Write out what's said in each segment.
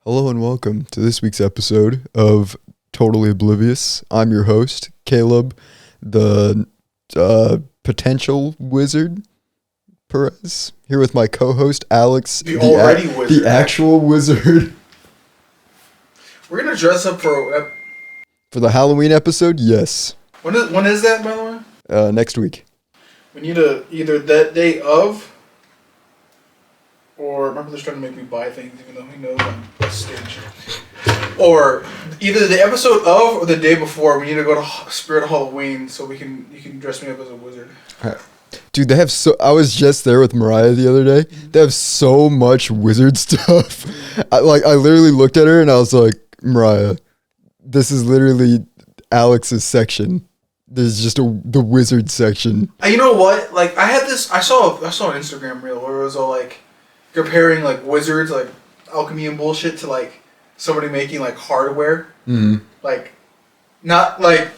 Hello and welcome to this week's episode of Totally Oblivious. I'm your host, Caleb, the potential wizard, Perez, here with my co-host, Alex, Wizard. The actual wizard. We're going to dress up for the Halloween episode, yes. When is that, by the way? Next week. We need to either that day of, or my brother's trying to make me buy things, even though he knows I'm a stingy. Or either the episode of or the day before. We need to go to Spirit Halloween so you can dress me up as a wizard. Dude, they have I was just there with Mariah the other day. They have so much wizard stuff. I literally looked at her and I was like, Mariah, this is literally Alex's section. There's just the wizard section. You know what? Like I saw an Instagram reel where it was all like comparing like wizards, like alchemy and bullshit, to like somebody making like hardware, like not like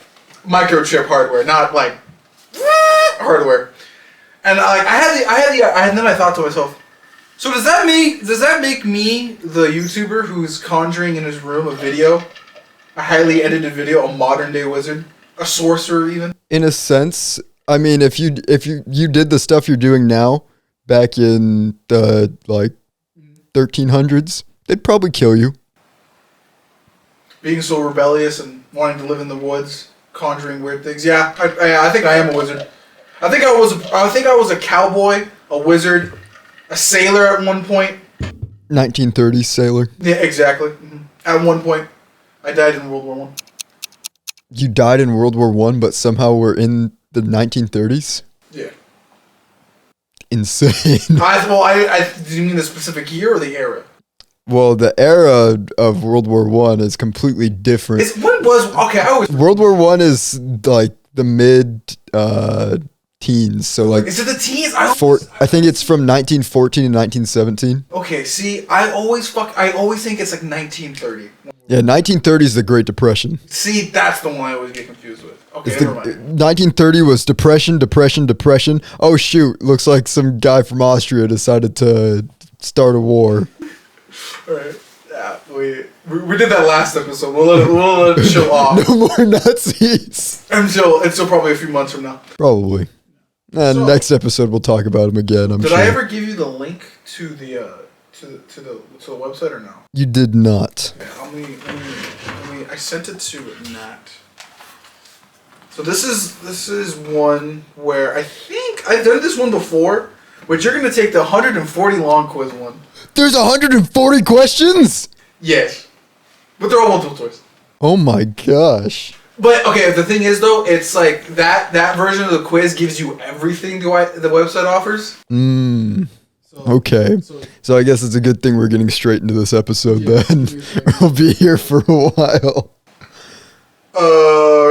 microchip hardware, not like hardware. And and then I thought to myself, so does that make me the YouTuber who's conjuring in his room a highly edited video, a modern day wizard, a sorcerer even? In a sense, I mean, if you did the stuff you're doing now back in the 1300s, they'd probably kill you. Being so rebellious and wanting to live in the woods, conjuring weird things. Yeah, I think I am a wizard. I think I was a cowboy, a wizard, a sailor at one point. 1930s sailor. Yeah, exactly. Mm-hmm. At one point, I died in World War I. You died in World War I, but somehow we're in the 1930s? Yeah. Insane. Do you mean the specific year or the era? Well, the era of World War I is completely different. World War I is like the mid teens, so like. Is it the teens? I think it's from 1914 to 1917. Okay, see, I always think it's like 1930. Yeah, 1930 is the Great Depression. See, that's the one I always get confused with. Okay, never mind. 1930 was depression. Oh shoot, looks like some guy from Austria decided to start a war. Alright. Yeah, we did that last episode. We'll let it show off. No more Nazis. Until probably a few months from now. Probably. And next episode we'll talk about him again, I'm sure. Did I ever give you the link to the website or no? You did not. Yeah, I sent it to Nat. So this is one where I think I've done this one before, but you're gonna take the 140 long quiz one. There's 140 questions? Yes. But they're all multiple choice. Oh my gosh. But, okay, the thing is, though, it's like that version of the quiz gives you everything the website offers. Okay. So I guess it's a good thing we're getting straight into this episode then. We'll be here for a while.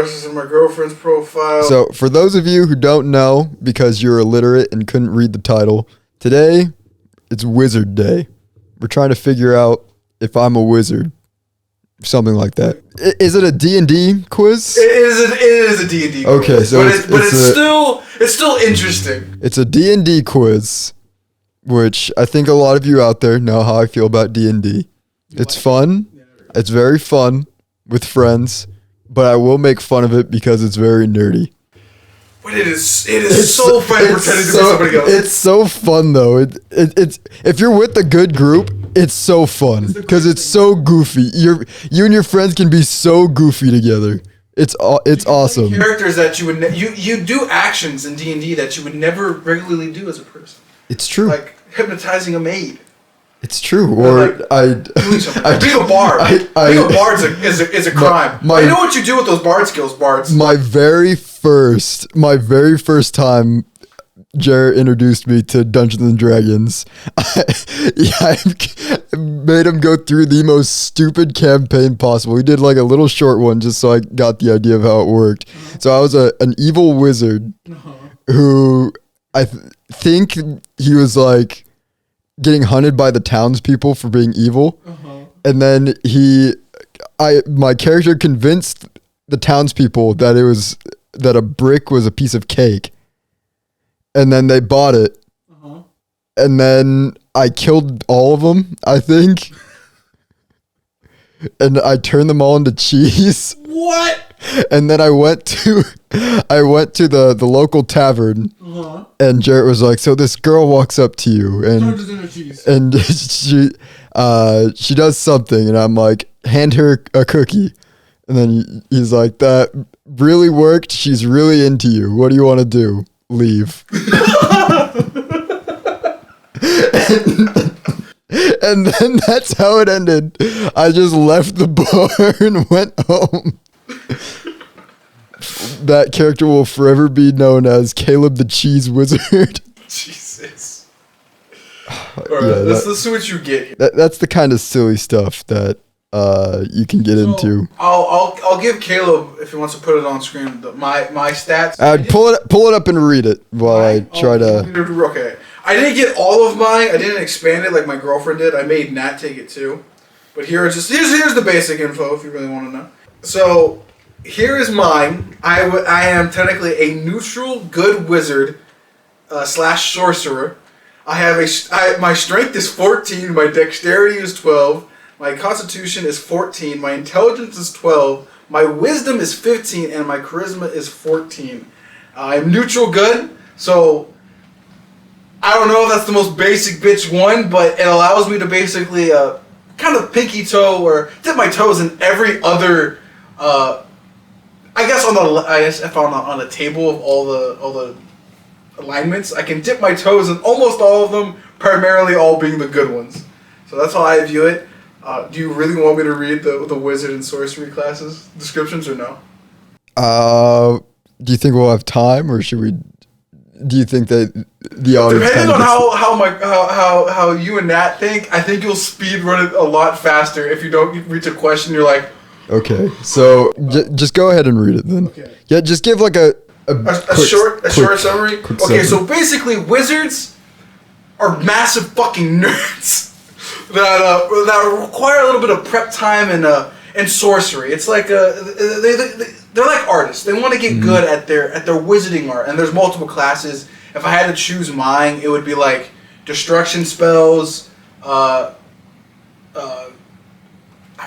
This is my girlfriend's profile. So, for those of you who don't know, because you're illiterate and couldn't read the title, today, it's Wizard Day. We're trying to figure out if I'm a wizard. Something like that. Is it a D&D quiz? It is a D&D quiz. Okay, so it's still interesting. It's a D&D quiz, which I think a lot of you out there know how I feel about D&D. It's fun. It's very fun with friends, but I will make fun of it because it's very nerdy. But it is so fun pretending to be somebody else. It's so fun though. It's if you're with a good group, it's so fun because it's so goofy. You and your friends can be so goofy together. It's awesome. Characters that you would you do actions in D&D that you would never regularly do as a person. It's true. Like hypnotizing a maid. It's true. Or being a bard. Being a bard is a crime. I know what you do with those bard skills, bards. My very first time Jared introduced me to Dungeons and Dragons, I made him go through the most stupid campaign possible. We did like a little short one just so I got the idea of how it worked. So I was an evil wizard who I think he was like getting hunted by the townspeople for being evil. And then my character convinced the townspeople that a brick was a piece of cake. And then they bought it. And then I killed all of them, I think. and I turned them all into cheese. What? And then I went to the local tavern, and Jarrett was like, "So this girl walks up to you, and she does something," and I'm like, "Hand her a cookie," and then he's like, "That really worked. She's really into you. What do you want to do? Leave." And then that's how it ended. I just left the bar and went home. That character will forever be known as Caleb the Cheese Wizard. Jesus. Alright, let's see what you get here. That's the kind of silly stuff that you can get into. I'll give Caleb, if he wants to put it on screen, my stats. Pull it up and read it while I try to. Okay. I didn't get all of mine. I didn't expand it like my girlfriend did. I made Nat take it too. But here's the basic info if you really want to know. So here is mine. I am technically a neutral good wizard / sorcerer. My strength is 14. My dexterity is 12. My constitution is 14. My intelligence is 12. My wisdom is 15, and my charisma is 14. I'm neutral good, so I don't know if that's the most basic bitch one, but it allows me to basically kind of pinky toe or dip my toes in every other. I guess if I'm on a table of all the alignments, I can dip my toes in almost all of them. Primarily, all being the good ones. So that's how I view it. Do you really want me to read the wizard and sorcery classes descriptions or no? Do you think we'll have time, or should we? Do you think that the audience? Depending on how you and Nat think, I think you'll speed run it a lot faster. If you don't reach a question, you're like, okay, so just go ahead and read it then. Okay. Yeah, just give like a short summary. Okay, so basically, wizards are massive fucking nerds that require a little bit of prep time and sorcery. It's like they're like artists. They want to get good at their wizarding art, and there's multiple classes. If I had to choose mine, it would be like destruction spells. I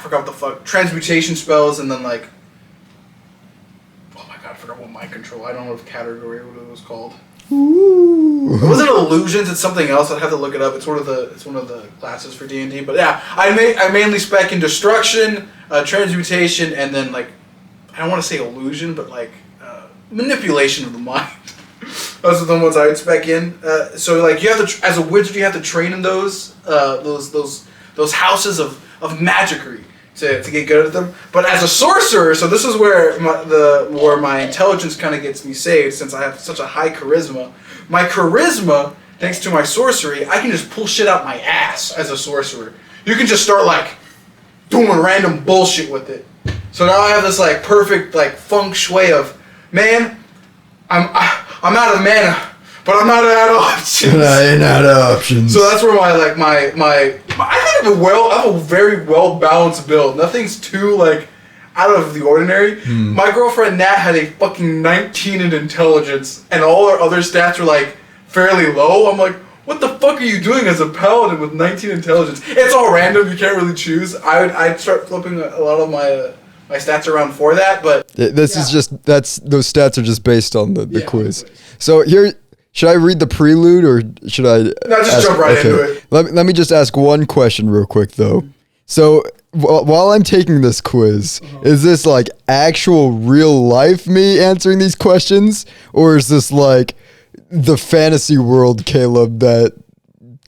forgot what the fuck. Transmutation spells, and then like, oh my god, I forgot what mind control. I don't know what category what it was called. Ooh. It wasn't illusions. It's something else. I'd have to look it up. It's one of the classes for D&D. But yeah, I mainly spec in destruction, transmutation, and then like, I don't want to say illusion, but like manipulation of the mind. Those are the ones I would spec in. So like, you have to, as a wizard, you have to train in those houses of magicery to get good at them. But as a sorcerer, so this is where my intelligence kind of gets me saved, since I have such a high charisma. My charisma, thanks to my sorcery, I can just pull shit out my ass as a sorcerer. You can just start like doing random bullshit with it. So now I have this like perfect like feng shui of, man, I'm out of mana, but I'm not out of options. I ain't out of options. So that's where my I think I have a very well balanced build. Nothing's too like out of the ordinary. My girlfriend Nat had a fucking 19 in intelligence, and all her other stats were like fairly low. I'm like, what the fuck are you doing as a paladin with 19 intelligence? It's all random. You can't really choose. I'd start flipping a lot of my stats around for that, but those stats are just based on the quiz. So here, should I read the prelude or should I? No, just jump right into it. Let me just ask one question real quick though. So while I'm taking this quiz, is this like actual real life me answering these questions, or is this like the fantasy world Caleb that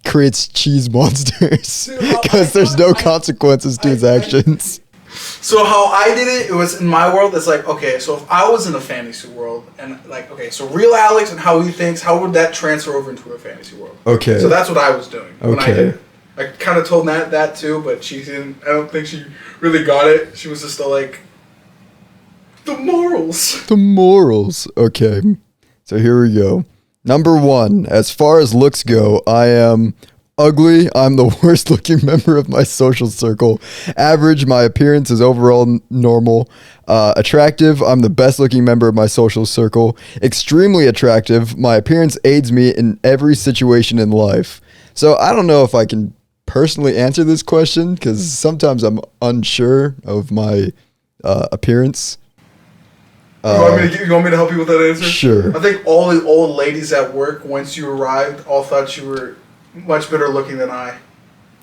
creates cheese monsters? Because there's no consequences to his actions. So how I did it was in my world. It's like, okay, so if I was in a fantasy world and like, okay, so real Alex and how he thinks, how would that transfer over into a fantasy world? Okay. So that's what I was doing when I did it. I kind of told Nat that too, but she didn't. I don't think she really got it. She was just like, the morals. The morals. Okay. So here we go. Number 1, as far as looks go, I am ugly. I'm the worst looking member of my social circle. Average, my appearance is overall normal. Attractive, I'm the best looking member of my social circle. Extremely attractive, my appearance aids me in every situation in life. So I don't know if I can personally answer this question because sometimes I'm unsure of my appearance. You want me to help you with that answer? Sure. I think all the old ladies at work, once you arrived, all thought you were much better looking than I.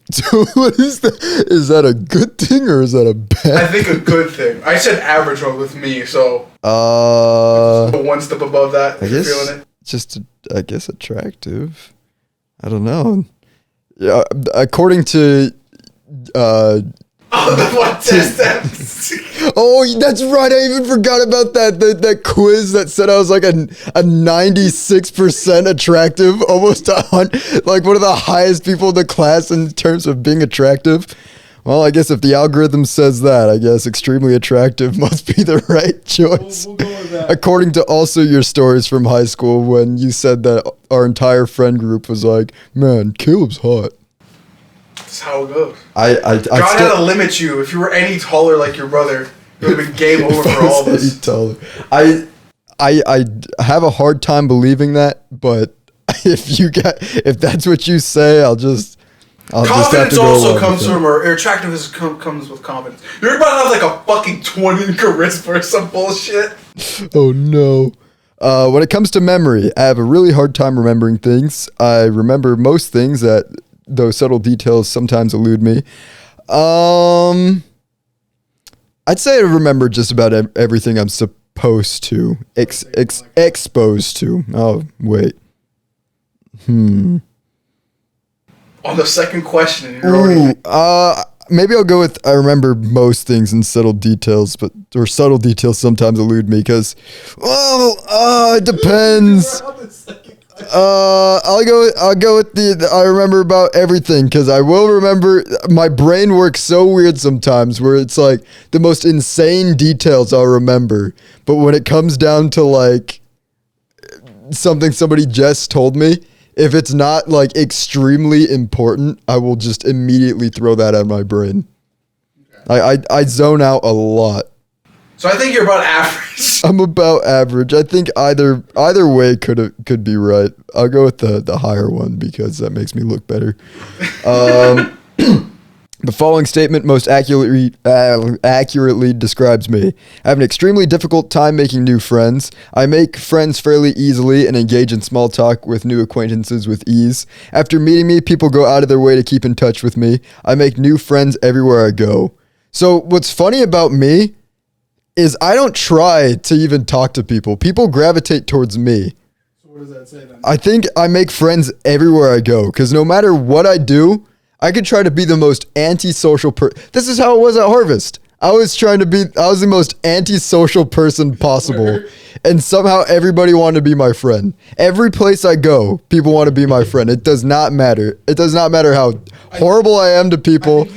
So what is that? Is that a good thing or is that a bad? I think a good thing. I said average one with me, so one step above that. I guess feeling it. just I guess attractive. I don't know. Yeah, according to What test that? oh, that's right. I even forgot about that quiz that said I was like a 96% attractive, almost 100, like one of the highest people in the class in terms of being attractive. Well, I guess if the algorithm says that, I guess extremely attractive must be the right choice. We'll go with that. According to also your stories from high school when you said that our entire friend group was like, man, Caleb's hot. That's how it goes. God had to limit you. If you were any taller like your brother, it would have been game over for all of us. Taller. I have a hard time believing that, but if that's what you say, I'll just have Confidence to go also along comes with from, or attractiveness comes with confidence. You're about to have like a fucking 20 in charisma or some bullshit. it. Oh no. When it comes to memory, I have a really hard time remembering things. I remember most things though subtle details sometimes elude me. I'd say I remember just about everything I'm supposed to. Exposed to. Oh, wait. On the second question, you're already... maybe I'll go with I remember most things in subtle details, or subtle details sometimes elude me because, it depends. I'll go with the I remember about everything because I will remember. My brain works so weird sometimes where it's like the most insane details I'll remember, but when it comes down to like something somebody just told me, if it's not like extremely important, I will just immediately throw that out of my brain. Okay. I zone out a lot. So I think you're about average. I'm about average. I think either way could be right. I'll go with the higher one because that makes me look better. The following statement most accurately describes me. I have an extremely difficult time making new friends. I make friends fairly easily and engage in small talk with new acquaintances with ease. After meeting me, people go out of their way to keep in touch with me. I make new friends everywhere I go. So what's funny about me is I don't try to even talk to people. People gravitate towards me. So what does that say then? I think I make friends everywhere I go because no matter what I do, I could try to be the most antisocial person. This is how it was at Harvest. I was the most antisocial person possible. And somehow everybody wanted to be my friend. Every place I go, people want to be my friend. It does not matter. It does not matter how horrible I am to people,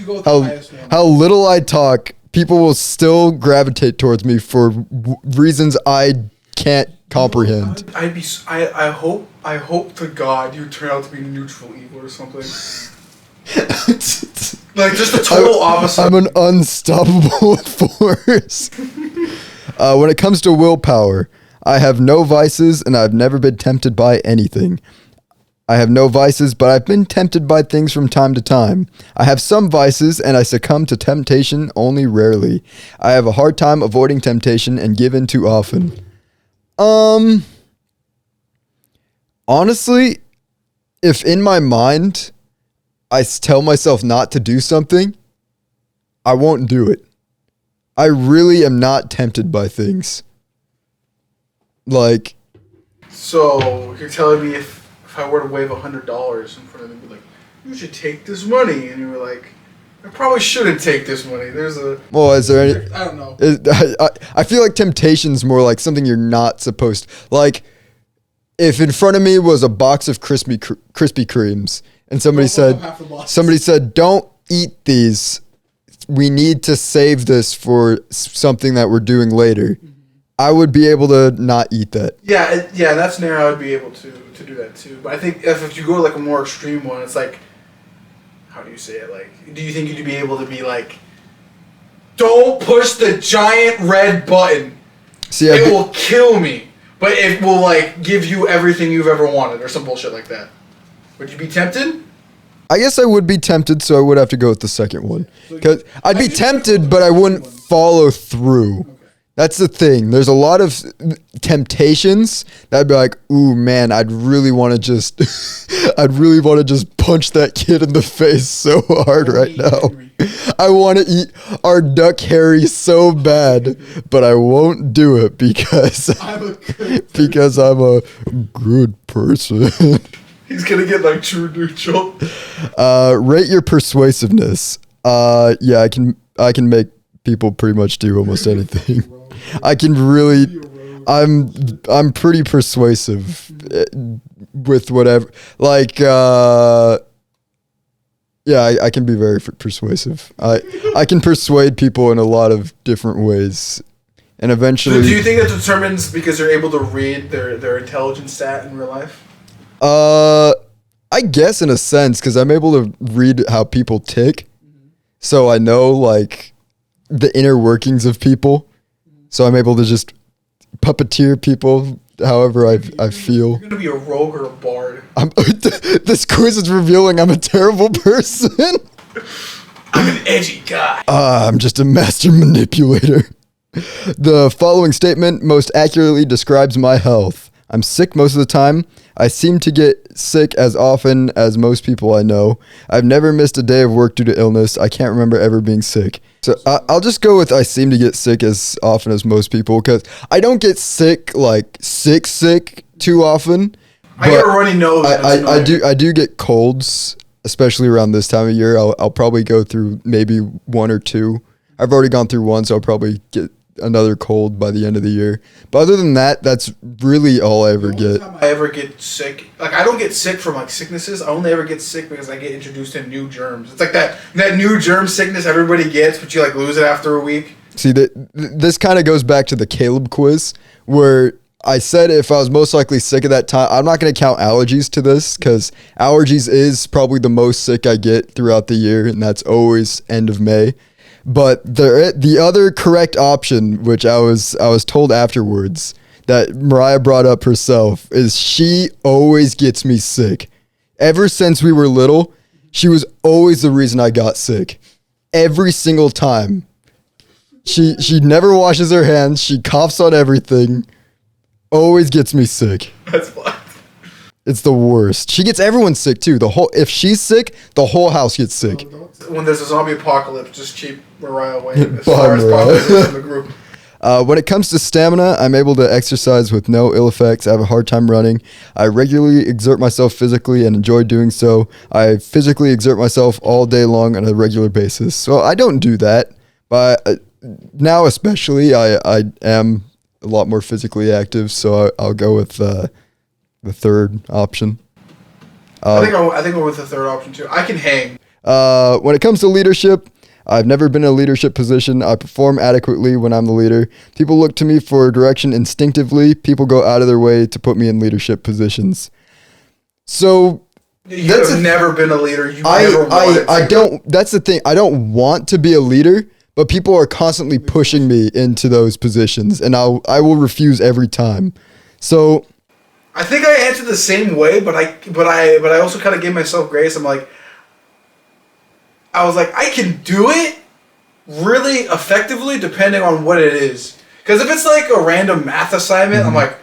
how little I talk. People will still gravitate towards me for reasons I can't comprehend. I hope to God you turn out to be neutral evil or something. Like just the total opposite. I'm an unstoppable force. When it comes to willpower, I have no vices and I've never been tempted by anything. I have no vices, but I've been tempted by things from time to time. I have some vices and I succumb to temptation only rarely. I have a hard time avoiding temptation and give in too often. Honestly, if in my mind I tell myself not to do something, I won't do it. I really am not tempted by things. Like... So, you're telling me if I were to wave $100 in front of me, be like, you should take this money, and you were like, I probably shouldn't take this money. Well, is there any... I don't know. I feel like temptation's more like something you're not supposed... Like, if in front of me was a box of Krispy Kremes, and somebody said, don't eat these. We need to save this for something that we're doing later. Mm-hmm. I would be able to not eat that. Yeah, that's an area I would be able to do that too. But I think if you go like a more extreme one, it's like, how do you say it? Like, do you think you'd be able to be like, don't push the giant red button. It will kill me, but it will like give you everything you've ever wanted or some bullshit like that. Would you be tempted? I guess I would be tempted, so I would have to go with the second one. Because I'd be tempted, but I wouldn't follow through. That's the thing. There's a lot of temptations that I'd be like, ooh, man, I'd really want to just punch that kid in the face so hard right now. I want to eat our duck Harry so bad, but I won't do it because I'm a good person. He's gonna get like true neutral. Rate your persuasiveness. Yeah, I can make people pretty much do almost anything. I can really, I'm pretty persuasive with whatever. Like, yeah, I can be very persuasive. I can persuade people in a lot of different ways, and eventually. So do you think that determines because you're able to read their intelligence stat in real life? I guess in a sense, because I'm able to read how people tick, so I know like the inner workings of people. So I'm able to just puppeteer people however I feel. You're gonna be a rogue or a bard. This quiz is revealing I'm a terrible person. I'm an edgy guy. I'm just a master manipulator. The following statement most accurately describes my health. I'm sick most of the time. I seem to get sick as often as most people I know. I've never missed a day of work due to illness. I can't remember ever being sick. So I'll just go with I seem to get sick as often as most people because I don't get sick, like sick too often. I get a runny nose. I do get colds, especially around this time of year. I'll probably go through maybe one or two. I've already gone through one, so I'll probably get another cold by the end of the year. But other than that, that's really all I ever get. The only time I ever get sick, like I don't get sick from like sicknesses. I only ever get sick because I get introduced to new germs. It's like that new germ sickness everybody gets, but you like lose it after a week. See, this kind of goes back to the Caleb quiz where I said if I was most likely sick at that time, I'm not going to count allergies to this because allergies is probably the most sick I get throughout the year, and that's always end of May. But the other correct option, which I was told afterwards, that Mariah brought up herself, is she always gets me sick. Ever since we were little, she was always the reason I got sick. Every single time. She never washes her hands. She coughs on everything. Always gets me sick. That's fine. It's the worst. She gets everyone sick too. If she's sick, the whole house gets sick. When there's a zombie apocalypse, just keep Mariah away as far as possible in the group. When it comes to stamina, I'm able to exercise with no ill effects. I have a hard time running. I regularly exert myself physically and enjoy doing so. I physically exert myself all day long on a regular basis. So I don't do that. But now especially, I am a lot more physically active. So I'll go with the third option. I think I'll go with the third option too. I can hang. When it comes to leadership, I've never been in a leadership position. I perform adequately when I'm the leader. People look to me for direction instinctively. People go out of their way to put me in leadership positions. So You've never been a leader. You never wanted to. I don't. That's the thing. I don't want to be a leader, but people are constantly pushing me into those positions, and I will refuse every time. So I think I answered the same way, but I also kind of gave myself grace. I was like, I can do it really effectively depending on what it is. Because if it's like a random math assignment, I'm like,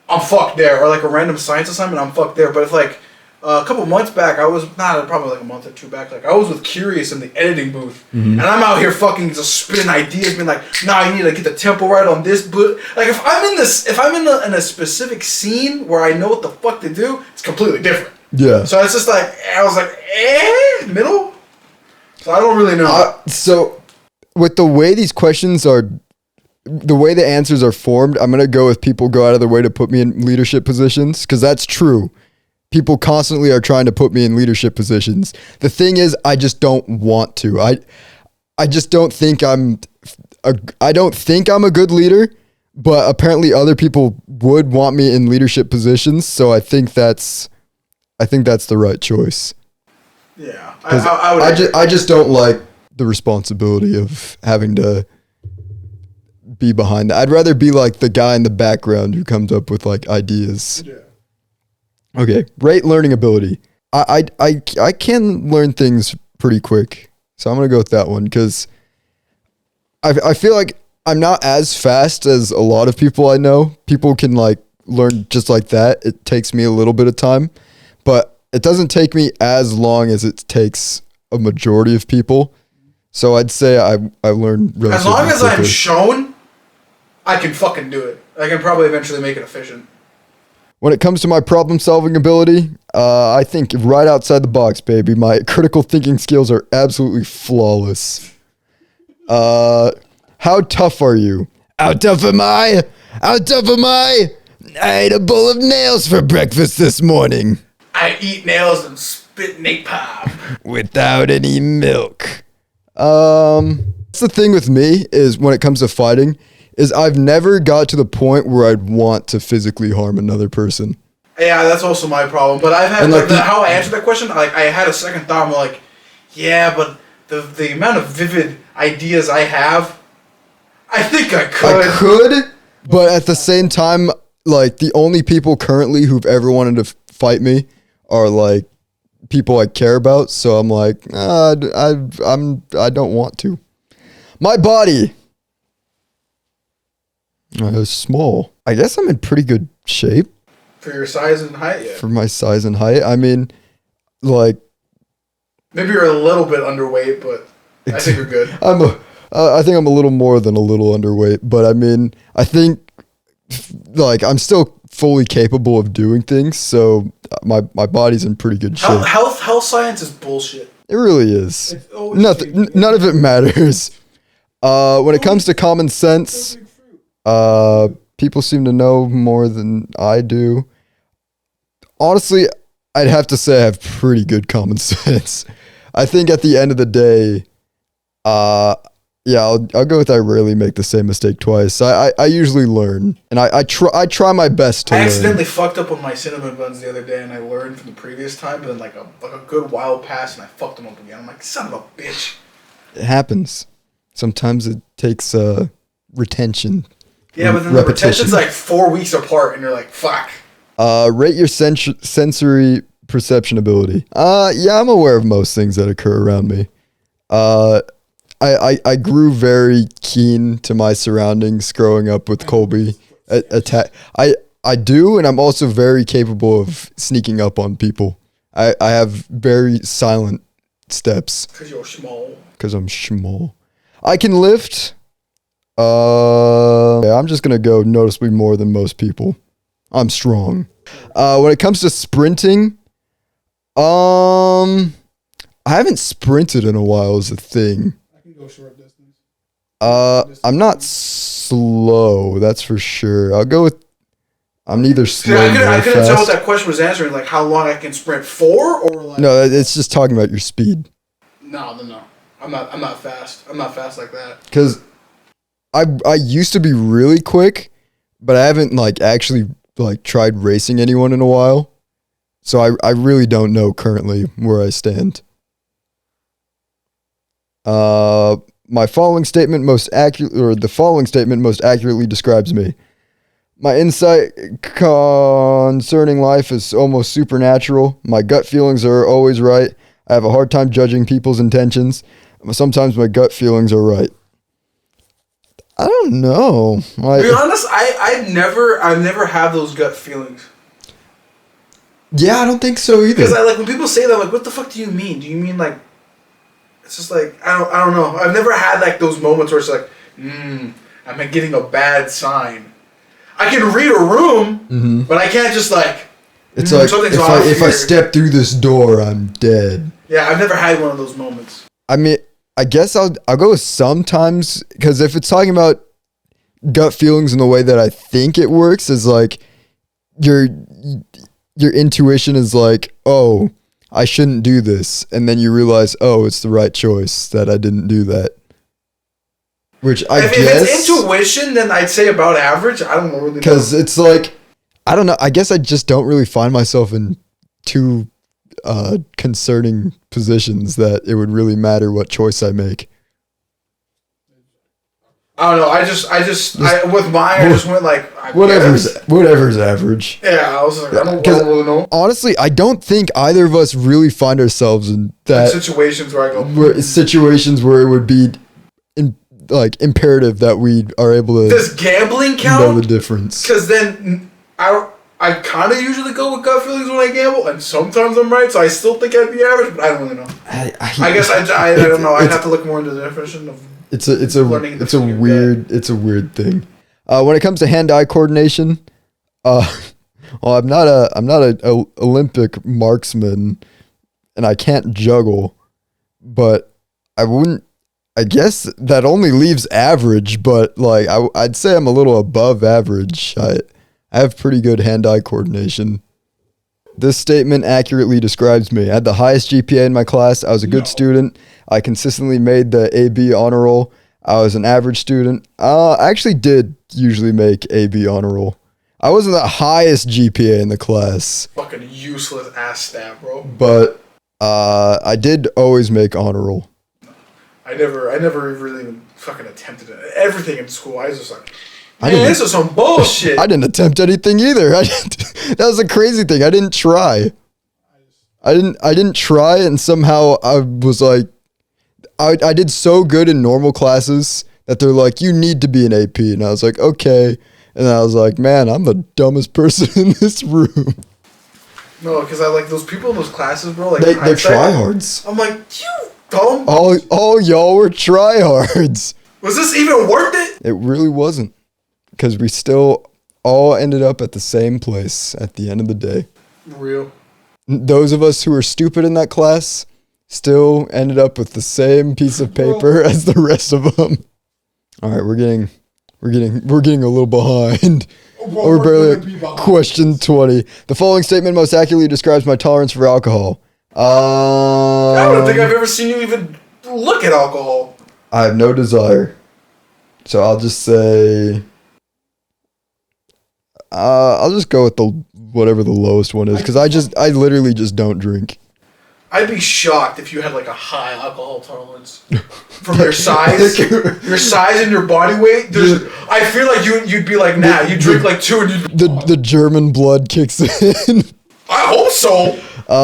I'm fucked there. Or like a random science assignment, I'm fucked there. But if like a couple months back, probably like a month or two back, like I was with Curious in the editing booth. And I'm out here fucking just spitting ideas, being like, nah, you need to get the tempo right on this boot. Like if I'm in a specific scene where I know what the fuck to do, it's completely different. yeah. So it's just like, I was like, middle? So I don't really know. So with the way these questions are, the way the answers are formed, I'm going to go with people go out of their way to put me in leadership positions because that's true. People constantly are trying to put me in leadership positions. The thing is, I just don't want to. I just don't think I don't think I'm a good leader, but apparently other people would want me in leadership positions. So I think that's the right choice. Yeah, I just don't like the responsibility of having to be behind that. I'd rather be like the guy in the background who comes up with like ideas. Yeah. Okay, rate learning ability. I can learn things pretty quick. So I'm going to go with that one because I feel like I'm not as fast as a lot of people I know. People can like learn just like that. It takes me a little bit of time, but it doesn't take me as long as it takes a majority of people. So I'd say I learn relatively As long as quickly. I'm shown, I can fucking do it. I can probably eventually make it efficient. When it comes to my problem solving ability, I think right outside the box, baby. My critical thinking skills are absolutely flawless. How tough are you? How tough am I? How tough am I? I ate a bowl of nails for breakfast this morning. I eat nails and spit napalm. Without any milk. That's the thing with me is when it comes to fighting, is I've never got to the point where I'd want to physically harm another person. Yeah, that's also my problem. But I've had And, how I answered that question. Like I had a second thought. I'm like, yeah, but the amount of vivid ideas I have, I think I could. But at the same time, like the only people currently who've ever wanted to fight me are like people I care about. So I'm like, I don't want to. My body. It's small. I guess I'm in pretty good shape. For your size and height, yeah. For my size and height. I mean, like... Maybe you're a little bit underweight, but I think you're good. I think I'm a little more than a little underweight. But I mean, I think, like, I'm still fully capable of doing things. So my body's in pretty good shape. Health science is bullshit. It really is. None of it matters. When it comes to common sense... people seem to know more than I do. Honestly, I'd have to say I have pretty good common sense. I think at the end of the day, I'll go with I rarely make the same mistake twice. I usually learn, and I try my best to learn. I accidentally fucked up on my cinnamon buns the other day, and I learned from the previous time, but then like a good while passed, and I fucked them up again. I'm like, son of a bitch. It happens. Sometimes it takes retention. Yeah, but then the retention's like 4 weeks apart, and you're like, fuck. Rate your sensory perception ability. Yeah, I'm aware of most things that occur around me. I grew very keen to my surroundings growing up with Colby. I do, and I'm also very capable of sneaking up on people. I have very silent steps. Because you're small. Because I'm small. I can lift. I'm just gonna go noticeably more than most people. I'm strong. When it comes to sprinting, I haven't sprinted in a while as a thing. I can go short distance. I'm not slow, that's for sure. I'll go with I'm neither slow I nor couldn't fast. tell what that question was answering, like how long I can sprint for, or like... No, it's just talking about your speed. No. I'm not fast. I'm not fast like that. Because I used to be really quick, but I haven't like actually like tried racing anyone in a while. So I really don't know currently where I stand. The following statement most accurately describes me. My insight concerning life is almost supernatural. My gut feelings are always right. I have a hard time judging people's intentions. Sometimes my gut feelings are right. I don't know. To be honest, I never have those gut feelings. Yeah, I don't think so either. Because like when people say that, I'm like, what the fuck do you mean? Do you mean like? It's just like I don't know. I've never had like those moments where it's like, I'm getting a bad sign. I can read a room, but I can't just like. It's like if I step through this door, I'm dead. Yeah, I've never had one of those moments. I mean, I guess I'll go with sometimes, because if it's talking about gut feelings in the way that I think it works, is like your intuition is like, oh, I shouldn't do this, and then you realize, oh, it's the right choice that I didn't do that. Which if it's intuition, then I'd say about average. I don't really know. Because it's like, I don't know. I guess I just don't really find myself in too concerning positions that it would really matter what choice I make. I don't know. I with mine, I just went like whatever's average. Yeah, I was like, I don't really know. Honestly, I don't think either of us really find ourselves in that situations where I go situations where it would be imperative that we are able to. Does gambling count? Know the difference? Because then I kind of usually go with gut feelings when I gamble, and sometimes I'm right, so I still think I'd be average, but I don't really know. I guess I don't know. I'd have to look more into the definition of. It's a weird thing. When it comes to hand-eye coordination, well, I'm not a Olympic marksman, and I can't juggle, but I guess that only leaves average, but like I'd say I'm a little above average. I have pretty good hand-eye coordination. This statement accurately describes me. I had the highest GPA in my class. I was a good student. I consistently made the AB honor roll. I was an average student. I actually did usually make AB honor roll. I wasn't the highest GPA in the class. Fucking useless ass stat, bro. But I did always make honor roll. I never really even fucking attempted it. Everything in school, I was just like, man, this is some bullshit. I didn't attempt anything either. That was a crazy thing. I didn't try. I didn't try, and somehow I was like, I did so good in normal classes that they're like, you need to be an AP, and I was like, okay, and I was like, man, I'm the dumbest person in this room. No, because I like those people in those classes, bro. Like they're tryhards. I'm like, you dumb. All y'all were tryhards. Was this even worth it? It really wasn't, because we still all ended up at the same place at the end of the day. Real. Those of us who were stupid in that class still ended up with the same piece of paper as the rest of them. All right, we're getting a little behind. We're barely at question 20. The following statement most accurately describes my tolerance for alcohol. I don't think I've ever seen you even look at alcohol. I have no desire. So I'll just say, I'll just go with whatever the lowest one is, because I literally just don't drink. I'd be shocked if you had like a high alcohol tolerance from your size, and your body weight. I feel like you'd be like, nah, you drink like 2 and the German blood kicks in. I hope so.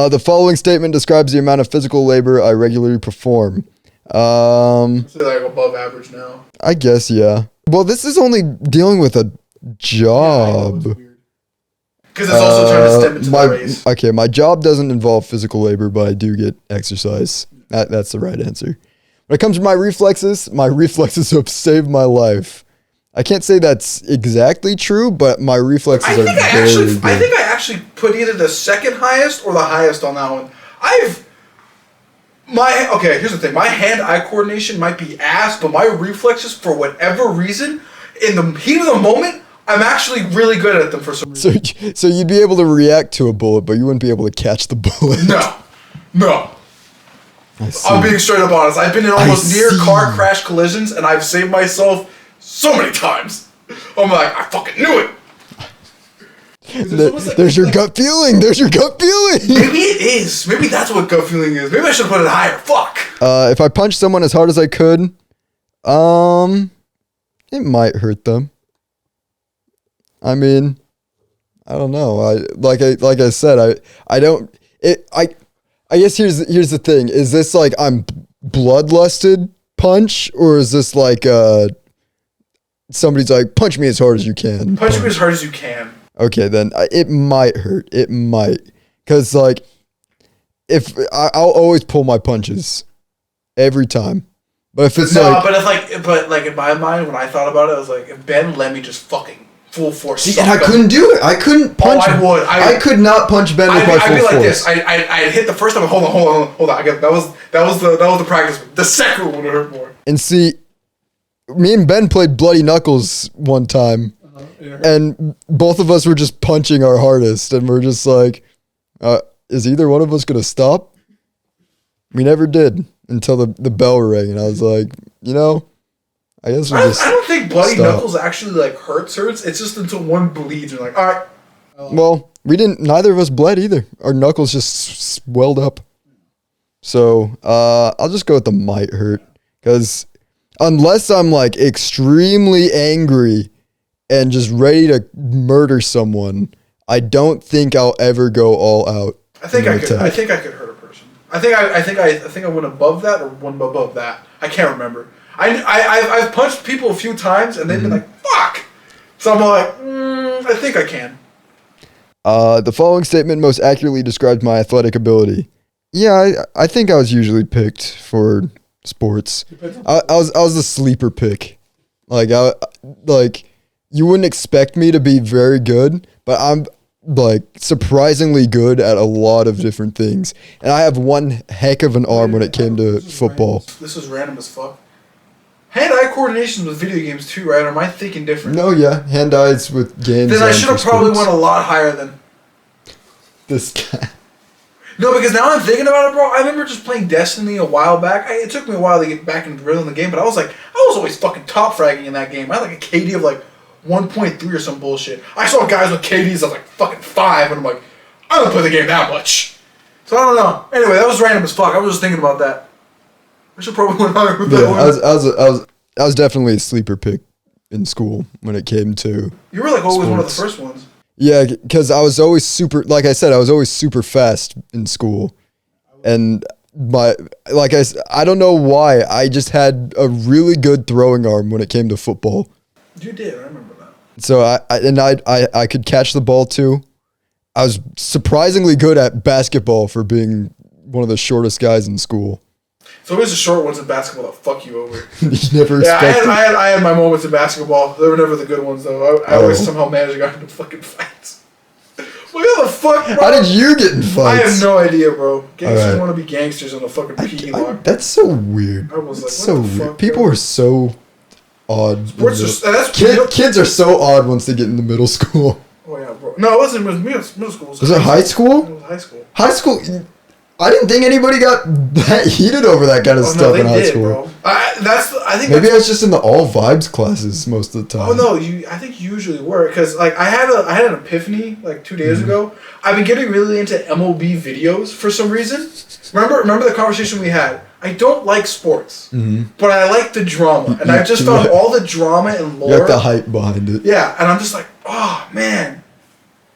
The following statement describes the amount of physical labor I regularly perform. Say like above average now. I guess, yeah. Well, this is only dealing with a job. Because it's also trying to step into the race. Okay, my job doesn't involve physical labor, but I do get exercise. That's the right answer. When it comes to my reflexes have saved my life. I can't say that's exactly true, but my reflexes are very good. I think I actually put either the second highest or the highest on that one. Okay, here's the thing. My hand-eye coordination might be ass, but my reflexes, for whatever reason, in the heat of the moment, I'm actually really good at them for some reason. So you'd be able to react to a bullet, but you wouldn't be able to catch the bullet. No. I'm being straight up honest. I've been in almost near car crash collisions, and I've saved myself so many times. I'm like, I fucking knew it. There's your gut feeling. There's your gut feeling. Maybe it is. Maybe that's what gut feeling is. Maybe I should put it higher. Fuck. If I punched someone as hard as I could, it might hurt them. I mean, I don't know. Like I said, I guess here's the thing. Is this like I'm bloodlusted punch, or is this like somebody's like, punch me as hard as you can? Punch me as hard as you can. Okay, then it might hurt. It might, because like if I'll always pull my punches every time. But if it's but in my mind when I thought about it, I was like, if Ben let me just fucking full force. See, and I couldn't do it. I couldn't punch. Oh, I would. I could not punch Ben with my full force. I'd be like this. I hit the first time. Hold on. That was the practice. The second one would hurt more. And see, me and Ben played Bloody Knuckles one time, and both of us were just punching our hardest, and we're just like, is either one of us gonna stop? We never did until the bell rang, and I was like, I guess I don't think Bloody Knuckles actually like hurts. It's just until one bleeds. You're like, all right. Well, neither of us bled either. Our knuckles just swelled up. So I'll just go with the might hurt, because unless I'm like extremely angry and just ready to murder someone, I don't think I'll ever go all out. I think I could hurt a person. I think I went above that or went above that. I can't remember. I've punched people a few times and they've been like, fuck. So I'm like, I think I can. The following statement most accurately describes my athletic ability. Yeah, I think I was usually picked for sports. I was the sleeper pick. Like you wouldn't expect me to be very good, but I'm like surprisingly good at a lot of different things. And I have one heck of an arm when it came to football. This is random as fuck. Hand-eye coordination with video games too, right? Or am I thinking different? No, yeah, hand-eyes with games. Then I should have probably went a lot higher than this guy. No, because now I'm thinking about it, bro. I remember just playing Destiny a while back. It took me a while to get back in the rhythm of the game, but I was always fucking top fragging in that game. I had like a KD of like 1.3 or some bullshit. I saw guys with KDs of like fucking 5, and I'm like, I don't play the game that much. So I don't know. Anyway, that was random as fuck. I was just thinking about that. I should probably went higher with that one. I was definitely a sleeper pick in school when it came to. You were like always sports. One of the first ones. Yeah, because I was always super. Like I said, I was always super fast in school, and I don't know why. I just had a really good throwing arm when it came to football. You did. I remember that. So I could catch the ball too. I was surprisingly good at basketball for being one of the shortest guys in school. So always the short ones in basketball that fuck you over. You never expected. Yeah, I had my moments in basketball. They were never the good ones though. I always somehow managed to get into fucking fights. What the fuck, bro? How did you get in fights? I have no idea, bro. Gangsters want to be gangsters on the fucking PE lock. That's so weird. I was like, so what the weird. fuck, People are so odd. Kids are so odd once they get into middle school. Oh yeah, bro. No, it wasn't middle school. Was it high school? It was high school. High school. I didn't think anybody got that heated over that kind of stuff in high school. Bro. I think maybe I was just in the all vibes classes most of the time. Oh no, I think you usually were because like I had an epiphany like 2 days ago. I've been getting really into MLB videos for some reason. Remember the conversation we had? I don't like sports, but I like the drama, and I just found all the drama and lore. You like the hype behind it. Yeah, and I'm just like, oh man,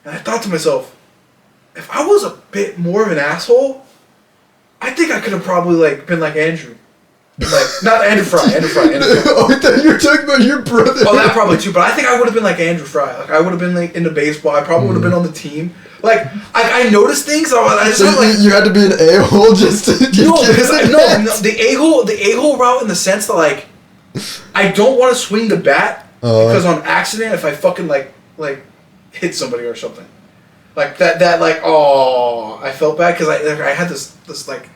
and I thought to myself, if I was a bit more of an asshole, I think I could have probably like been like Andrew. Like, not Andrew Fry. Oh, I thought you were talking about your brother. Oh, that probably too. But I think I would have been like Andrew Fry. Like, I would have been like into baseball. I probably would have been on the team. Like, I noticed things. I just like you had to be an a-hole just to get the a-hole route in the sense that like I don't want to swing the bat because on accident if I fucking like hit somebody or something. Like that like I felt bad because I had this like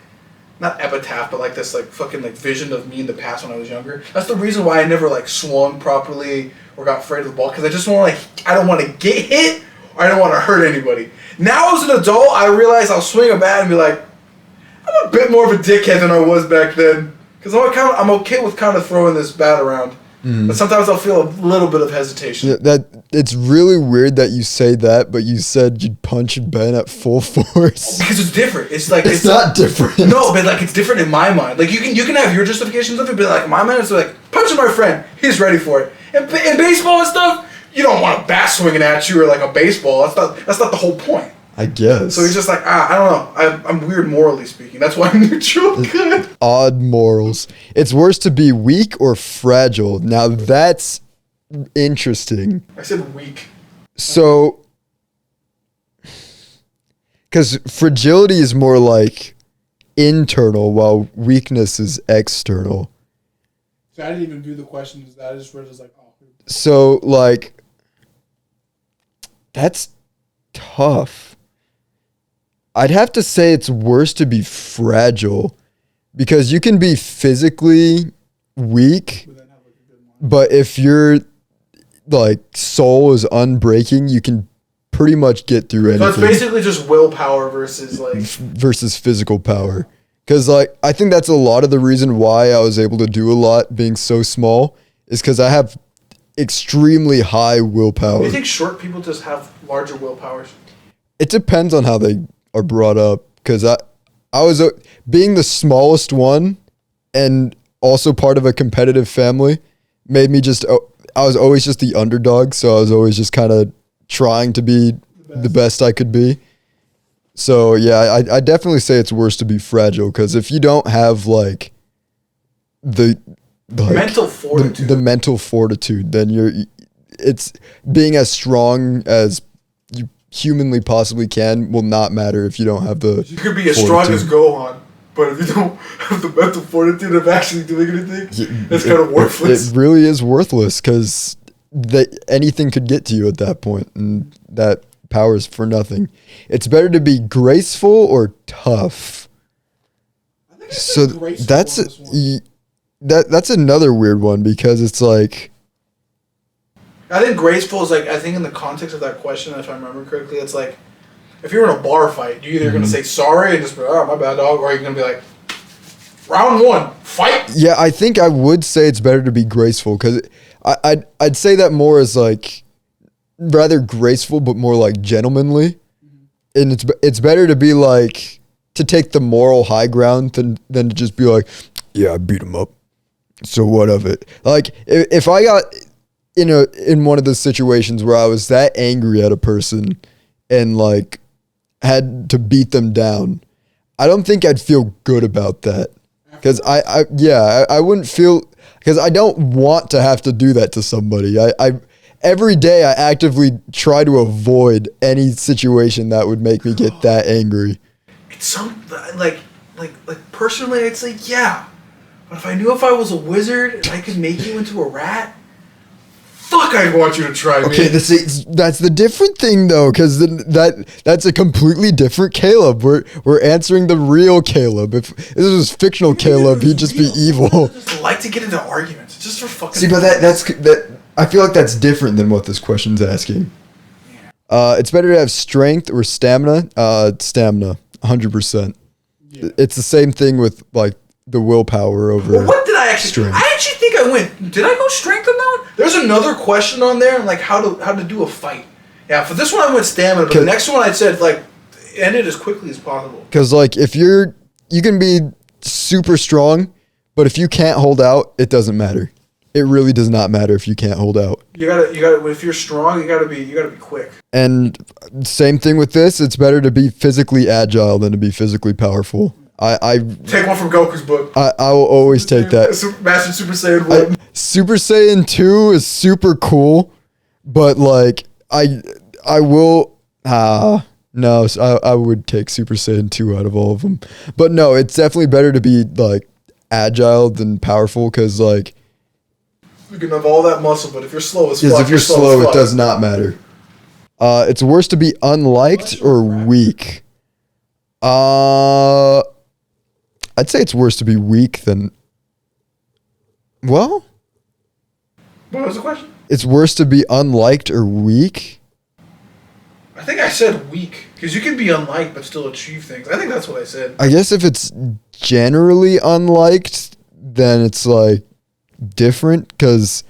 not epitaph but like this like fucking like vision of me in the past when I was younger. That's the reason why I never like swung properly or got afraid of the ball because I just want I don't want to get hit or I don't want to hurt anybody. Now as an adult I realize I'll swing a bat and be like I'm a bit more of a dickhead than I was back then because I'm okay with kind of throwing this bat around. But sometimes I'll feel a little bit of hesitation. Yeah, it's really weird that you say that, but you said you'd punch Ben at full force. Because it's different. It's like it's not different. No, but like it's different in my mind. Like you can have your justifications of it, but like in my mind it's like punching my friend. He's ready for it. And in baseball and stuff, you don't want a bat swinging at you or like a baseball. That's not the whole point. I guess. So he's just like, I don't know. I'm weird morally speaking. That's why I'm neutral. Good. Odd morals. It's worse to be weak or fragile. Now that's interesting. I said weak. So, because fragility is more like internal while weakness is external. So I didn't even view the question as that. I just read it as like, oh. So, like, that's tough. I'd have to say it's worse to be fragile because you can be physically weak, but if your like soul is unbreaking, you can pretty much get through anything. So it's basically just willpower versus like versus physical power. Because like I think that's a lot of the reason why I was able to do a lot being so small is because I have extremely high willpower. Do you think short people just have larger willpowers? It depends on how they are brought up because I was being the smallest one and also part of a competitive family made me just, I was always just the underdog. So I was always just kind of trying to be the best I could be. So yeah, I definitely say it's worse to be fragile, because if you don't have like the mental fortitude, the mental fortitude, then it's being as strong as you humanly possibly can will not matter if you don't have the you could be as strong as Gohan, but if you don't have the mental fortitude of actually doing anything, it's kind of worthless. It really is worthless, because anything could get to you at that point, and that power is for nothing. It's better to be graceful or tough. So that's another weird one, because it's like, I think graceful is like, I think in the context of that question, if I remember correctly, it's like, if you're in a bar fight, you're either going to say sorry and just be, oh, my bad, dog, or you're going to be like, round one, fight. Yeah, I think I would say it's better to be graceful, because I'd say that more as like rather graceful, but more like gentlemanly. And it's better to be like, to take the moral high ground than to just be like, yeah, I beat him up, so what of it? Like, if I got in one of the situations where I was that angry at a person and like had to beat them down, I don't think I'd feel good about that, because I wouldn't feel, because I don't want to have to do that to somebody. I every day I actively try to avoid any situation that would make me get that angry. It's some like personally, it's like, yeah, but if I knew if I was a wizard and I could make you into a rat, fuck, I'd want you to try me. Okay, that's the different thing though, because that's a completely different Caleb. We're answering the real Caleb. If this was fictional Caleb, he'd just be evil. I just like to get into arguments just for fucking. See, but that I feel like that's different than what this question's asking. It's better to have strength or stamina. Stamina, 100%. Yeah. It's the same thing with like the willpower over. Well, what did I actually? Strength. I actually think I went. Did I go strength on that one? There's another question on there, like how to do a fight. Yeah, for this one I went stamina, but the next one I said like end it as quickly as possible. Because like if you can be super strong, but if you can't hold out, it doesn't matter. It really does not matter if you can't hold out. You gotta. If you're strong, you gotta be quick. And same thing with this. It's better to be physically agile than to be physically powerful. I take one from Goku's book. I will always take that. Master Super Saiyan 1. Super Saiyan 2 is super cool, but like I will no, I would take Super Saiyan 2 out of all of them. But no, it's definitely better to be like agile than powerful, because like you can have all that muscle, but if you're slow as fuck, yes, if you're slow, it does not matter. It's worse to be unliked or weak. I'd say it's worse to be weak than. Well, what was the question? It's worse to be unliked or weak. I think I said weak, because you can be unliked but still achieve things. I think that's what I said. I guess if it's generally unliked, then it's like different, because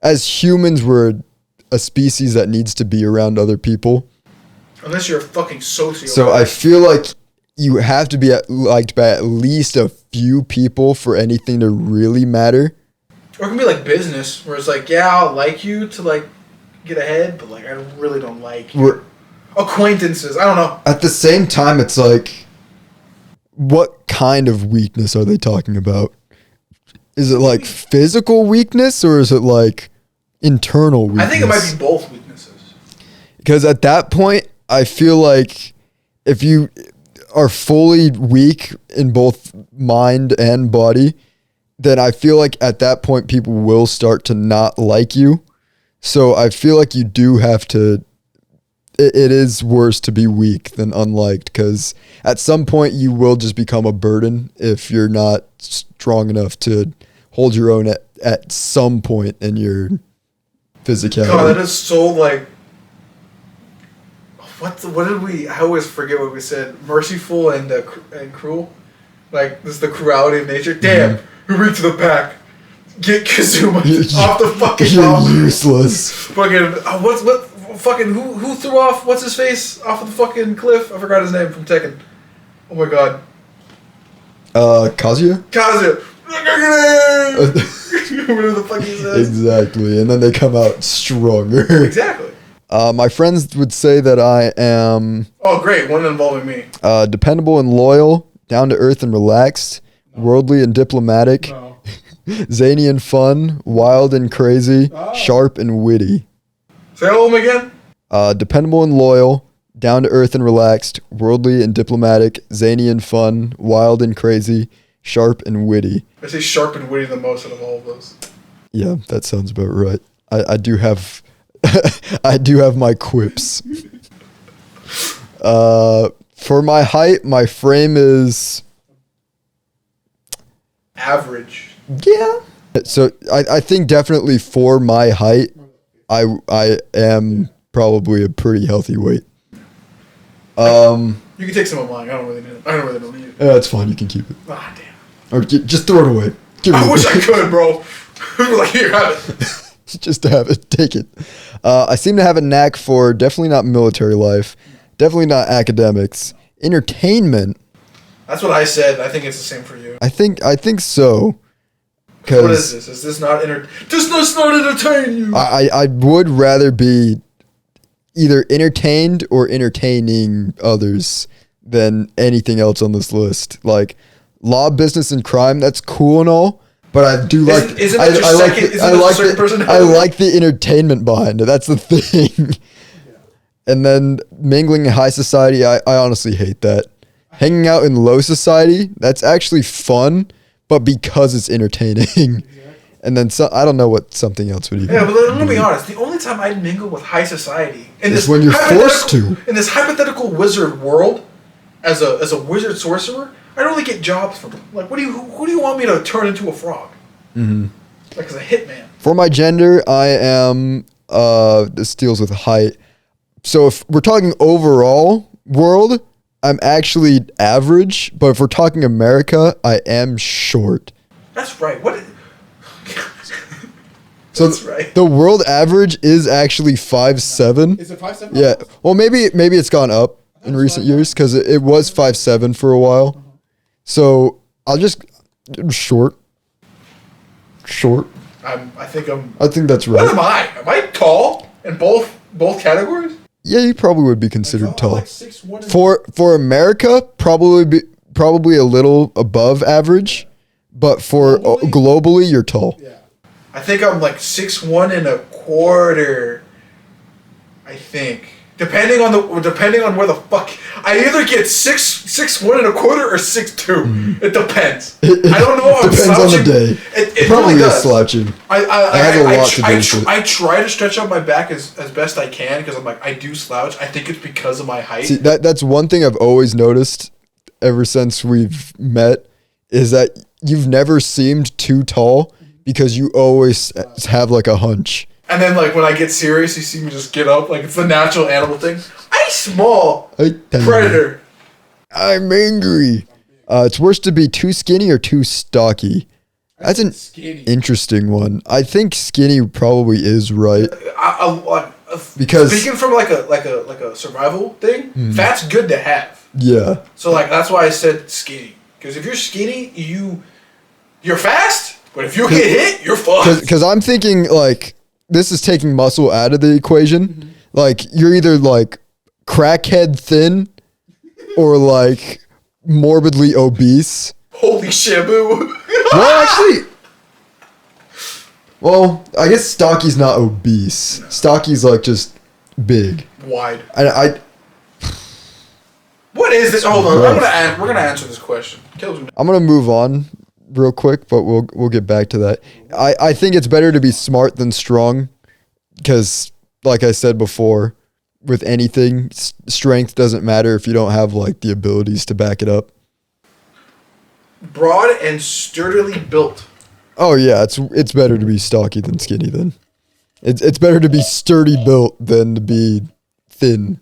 as humans, we're a species that needs to be around other people. Unless you're a fucking sociopath. So I feel like you have to be liked by at least a few people for anything to really matter. Or it can be like business, where it's like, yeah, I'll like you to like get ahead, but like I really don't like you. Acquaintances, I don't know. At the same time, it's like, what kind of weakness are they talking about? Is it like physical weakness, or is it like internal weakness? I think it might be both weaknesses. Because at that point, I feel like if you are fully weak in both mind and body, then I feel like at that point people will start to not like you. So I feel like you do have to, it is worse to be weak than unliked, because at some point you will just become a burden if you're not strong enough to hold your own at some point in your physicality. God, that is so like, what did we, I always forget what we said. Merciful and cruel? Like, this is the cruelty of nature. Damn, who reached the pack? Get Kazuma off the fucking You're useless. Fucking, who threw off, what's his face, off of the fucking cliff? I forgot his name from Tekken. Oh my god. Kazuya? Kazuya. Whatever the fuck he says. Exactly, and then they come out stronger. Exactly. My friends would say that I am... Oh, great. One involving me. Dependable and loyal, down to earth and relaxed, worldly and diplomatic, zany and fun, wild and crazy, sharp and witty. Say all of them again. Dependable and loyal, down to earth and relaxed, worldly and diplomatic, zany and fun, wild and crazy, sharp and witty. I say sharp and witty the most out of all of those. Yeah, that sounds about right. I do have I do have my quips. For my height, my frame is average. Yeah. So I think definitely for my height, I am probably a pretty healthy weight. You can take some of mine. I don't really need it. Yeah, it's fine. You can keep it. Ah, damn. Or just throw it away. I wish I could, bro. Like, here, have it. Just to have it. Take it. I seem to have a knack for definitely not military life, definitely not academics, entertainment. That's what I said. I think it's the same for you. I think so. What is this? Is this not Does this not entertain you? I would rather be either entertained or entertaining others than anything else on this list. Like law, business, and crime, that's cool and all, but I do like I like the entertainment behind it. That's the thing. And then mingling in high society, I honestly hate that. Hanging out in low society, that's actually fun, but because it's entertaining. And then I don't know what something else would even. Yeah, but let me be honest. The only time I mingle with high society is when you're forced to. In this hypothetical wizard world, as a wizard sorcerer, I don't really get jobs from them. Like, who do you want me to turn into a frog? Mm-hmm. Like as a hitman. For my gender, I am. This deals with height. So if we're talking overall world, I'm actually average. But if we're talking America, I am short. That's right. What? So that's right. The world average is actually 5'7". Is it 5'7"? Yeah. Well, maybe it's gone up in recent years because it was 5'7" for a while. So I'll just short. I think that's right. What am I? Am I tall in both categories? Yeah, you probably would be considered tall. Like 6'1" For America, probably a little above average, but for globally you're tall. Yeah. I think I'm like 6'1.25". I think, depending on where the fuck I either get 6'1.25" or 6'2". It depends. I don't know. If Depends I'm on the day. It probably really is does. slouching. I try to stretch out my back as best I can because I'm like I do slouch. I think it's because of my height. See, that's one thing I've always noticed ever since we've met is that you've never seemed too tall because you always have like a hunch. And then like when I get serious, you see me just get up like it's the natural animal thing. I'm small. Predator. I'm angry. It's worse to be too skinny or too stocky. That's an interesting one. I think skinny probably is right. Because speaking from like a survival thing, fat's good to have. Yeah. So like that's why I said skinny. Because if you're skinny, you're fast. But if you get hit, you're fucked. Because I'm thinking like this is taking muscle out of the equation. Mm-hmm. Like you're either like crackhead thin or like morbidly obese. Holy shabu. Well, I guess Stocky's not obese. No. Stocky's like just big. Wide. I What is this? Hold on. We're gonna answer this question. I'm gonna move on real quick, but we'll get back to that. I think it's better to be smart than strong because, like I said before, with anything, strength doesn't matter if you don't have like the abilities to back it up. Broad and sturdily built. Oh yeah, it's better to be stocky than skinny. Then it's better to be sturdy built than to be thin.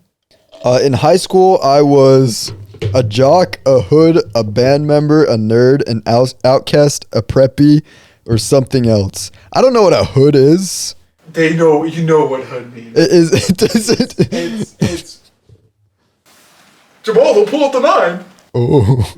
In high school, I was a jock, a hood, a band member, a nerd, an outcast, a preppy, or something else. I don't know what a hood is. You know what hood means. It's Jamal, they'll pull up the 9. Oh.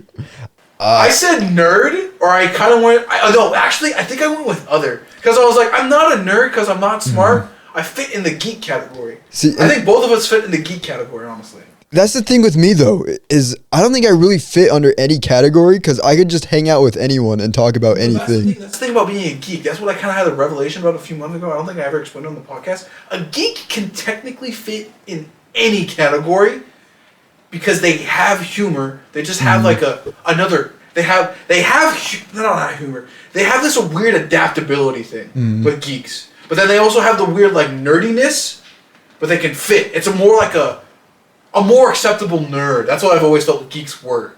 I said nerd, or I kind of went. No, actually, I think I went with other because I was like, I'm not a nerd because I'm not smart. I fit in the geek category. See, I think both of us fit in the geek category, honestly. That's the thing with me though, is I don't think I really fit under any category because I could just hang out with anyone and talk about anything. That's the thing about being a geek. That's what I kind of had a revelation about a few months ago. I don't think I ever explained it on the podcast. A geek can technically fit in any category because they have humor. They just have like another. They have not humor. They have this weird adaptability thing with geeks. But then they also have the weird like nerdiness, but they can fit. It's more more acceptable nerd. That's what I've always felt geeks were.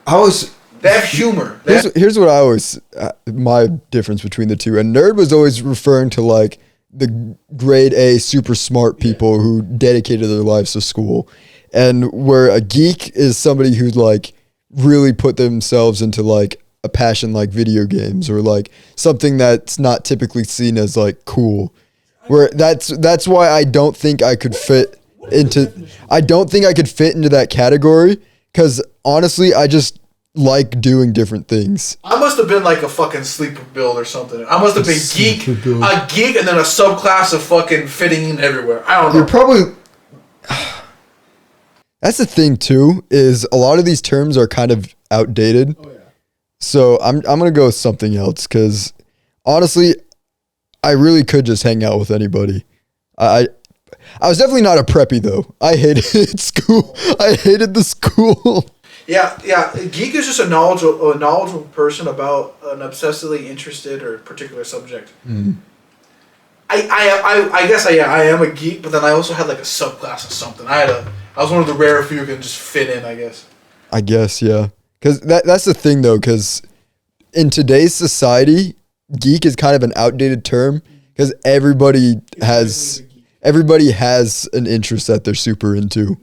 They have humor. Here's what I always my difference between the two. A nerd was always referring to like the grade A super smart people who dedicated their lives to school, and where a geek is somebody who like really put themselves into like a passion like video games or like something that's not typically seen as like cool. Where that's why I don't think I could fit into that category because honestly I just like doing different things. I must have been like a fucking sleeper build or something. I must have been a geek and then a subclass of fucking fitting in everywhere. I don't know. You're probably that's the thing too, is a lot of these terms are kind of outdated. Oh yeah. So I'm gonna go with something else because honestly I really could just hang out with anybody. I was definitely not a preppy though. I hated school. I hated the school. Yeah. A geek is just a knowledgeable person about an obsessively interested or particular subject. I guess I am a geek, but then I also had like a subclass of something. I was one of the rare few who can just fit in, I guess. I guess, yeah. Because that's the thing though, because in today's society, geek is kind of an outdated term because everybody has an interest that they're super into.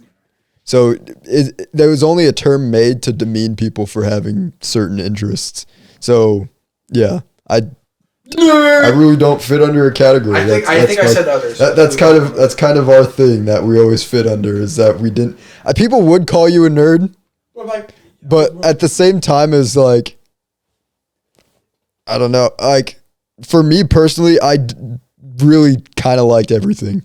So there was only a term made to demean people for having certain interests. So yeah, I really don't fit under a category. I think I said others. That's kind of our thing that we always fit under is that we didn't. People would call you a nerd, but at the same time as like, I don't know, like for me personally, I really kind of liked everything.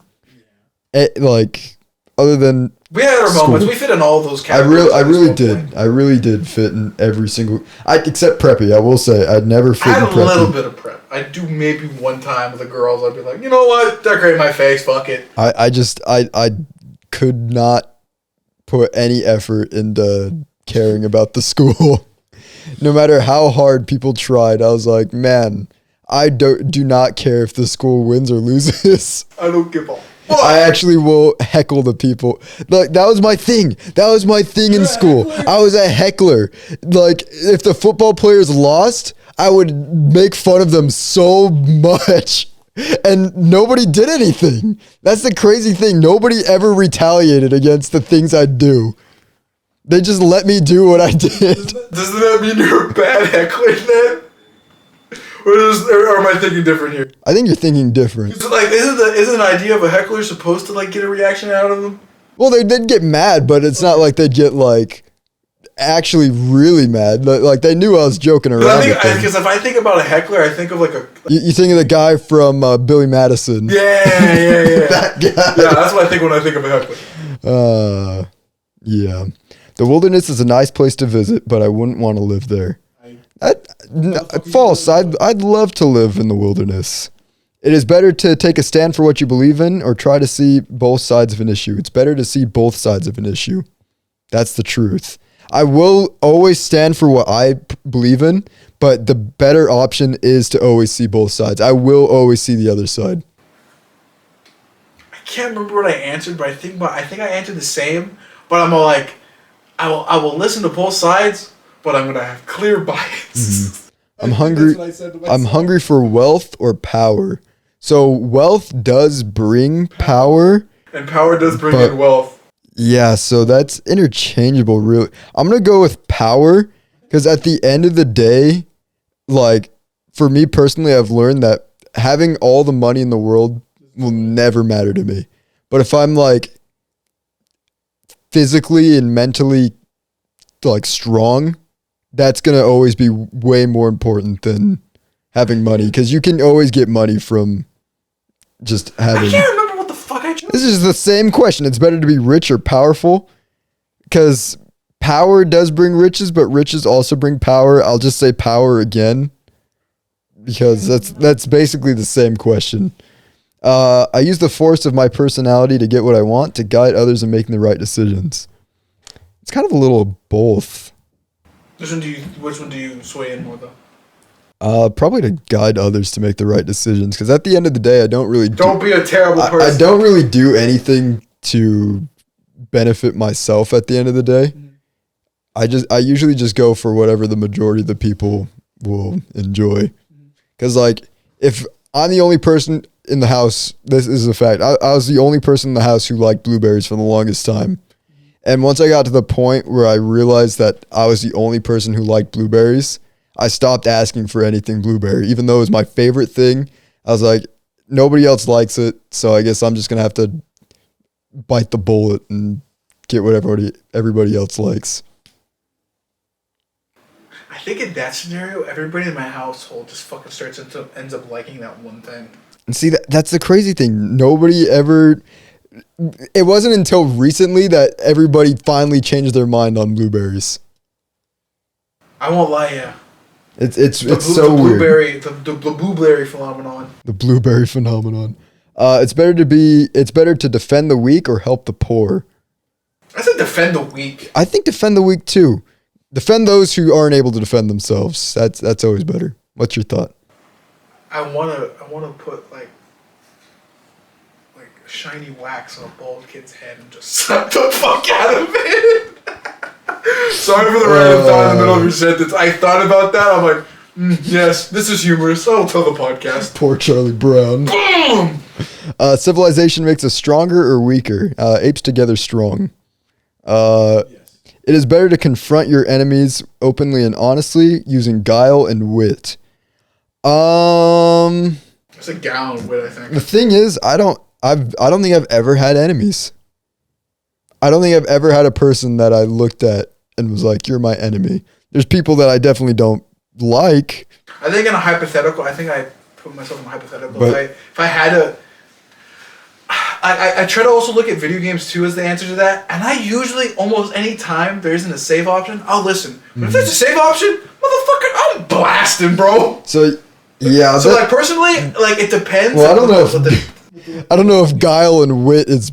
Like other than we had our moments. We fit in all those categories. I really did fit in every single. Except preppy. I will say I'd never fit in preppy. I had a little bit of prep. I do maybe one time with the girls. I'd be like, you know what? Decorate my face. Fuck it. I could not put any effort into caring about the school. No matter how hard people tried, I was like, man, I do not care if the school wins or loses. I don't give a I actually will heckle the people. Like that was my thing. That was my thing in school. I was a heckler. Like if the football players lost, I would make fun of them so much. And nobody did anything. That's the crazy thing. Nobody ever retaliated against the things I do. They just let me do what I did. Doesn't that mean you're a bad heckler then? Or am I thinking different here? I think you're thinking different. Like, isn't the idea of a heckler supposed to like get a reaction out of them? Well, they did get mad, but it's not like they'd get like actually really mad. Like they knew I was joking around. Because if I think about a heckler, I think of like a. You think of the guy from Billy Madison? Yeah. That guy. Yeah, that's what I think when I think of a heckler. Yeah. The wilderness is a nice place to visit, but I wouldn't want to live there. False. I'd love to live in the wilderness. It is better to take a stand for what you believe in or try to see both sides of an issue. It's better to see both sides of an issue. That's the truth. I will always stand for what I believe in, but the better option is to always see both sides. I will always see the other side. I can't remember what I answered, but I think I answered the same. But I'm like, I will listen to both sides, but I'm gonna have clear bias. I'm hungry. I'm hungry for wealth or power. So wealth does bring power, and power does bring in wealth. Yeah, so that's interchangeable. Really, I'm gonna go with power because at the end of the day, like for me personally, I've learned that having all the money in the world will never matter to me. But if I'm like physically and mentally like strong, that's going to always be way more important than having money, because you can always get money from just having. I can't remember what the fuck I chose. This is the same question. It's better to be rich or powerful, because power does bring riches, but riches also bring power. I'll just say power again, because that's basically the same question. I use the force of my personality to get what I want, to guide others in making the right decisions. It's kind of a little of both. Which one do you sway in more though? Probably to guide others to make the right decisions, because at the end of the day, I don't really don't be a terrible person. I don't really do anything to benefit myself at the end of the day. I usually just go for whatever the majority of the people will enjoy. Because like, if I'm the only person in the house, this is a fact, I was the only person in the house who liked blueberries for the longest time. And once I got to the point where I realized that I was the only person who liked blueberries, I stopped asking for anything blueberry, even though it was my favorite thing. I was like, nobody else likes it, so I guess I'm just gonna have to bite the bullet and get what everybody else likes. I think in that scenario, everybody in my household just fucking ends up liking that one thing. And see, that's the crazy thing. Nobody ever. It wasn't until recently that everybody finally changed their mind on blueberries. I won't lie, yeah. It's so weird. The blueberry phenomenon. The blueberry phenomenon. It's better to defend the weak or help the poor. I said defend the weak. I think defend the weak too. Defend those who aren't able to defend themselves. That's always better. What's your thought? I wanna put like shiny wax on a bald kid's head and just slap the fuck out of it. Sorry for the random thought in the middle of your sentence. I thought about that. I'm like, yes, this is humorous. I'll tell the podcast. Poor Charlie Brown. Boom! Civilization makes us stronger or weaker? Apes together strong. Yes. It is better to confront your enemies openly and honestly using guile and wit. It's a guile and wit, I think. The thing is, I don't think I've ever had enemies. I don't think I've ever had a person that I looked at and was like, you're my enemy. There's people that I definitely don't like. I think in a hypothetical, I put myself in a hypothetical. But if I had to, I try to also look at video games too as the answer to that. And I usually, almost any time there isn't a save option, I'll listen. But if there's a save option, motherfucker, I'm blasting, bro. So, yeah. So, like, personally, like, it depends. Well, I don't know if guile and wit is...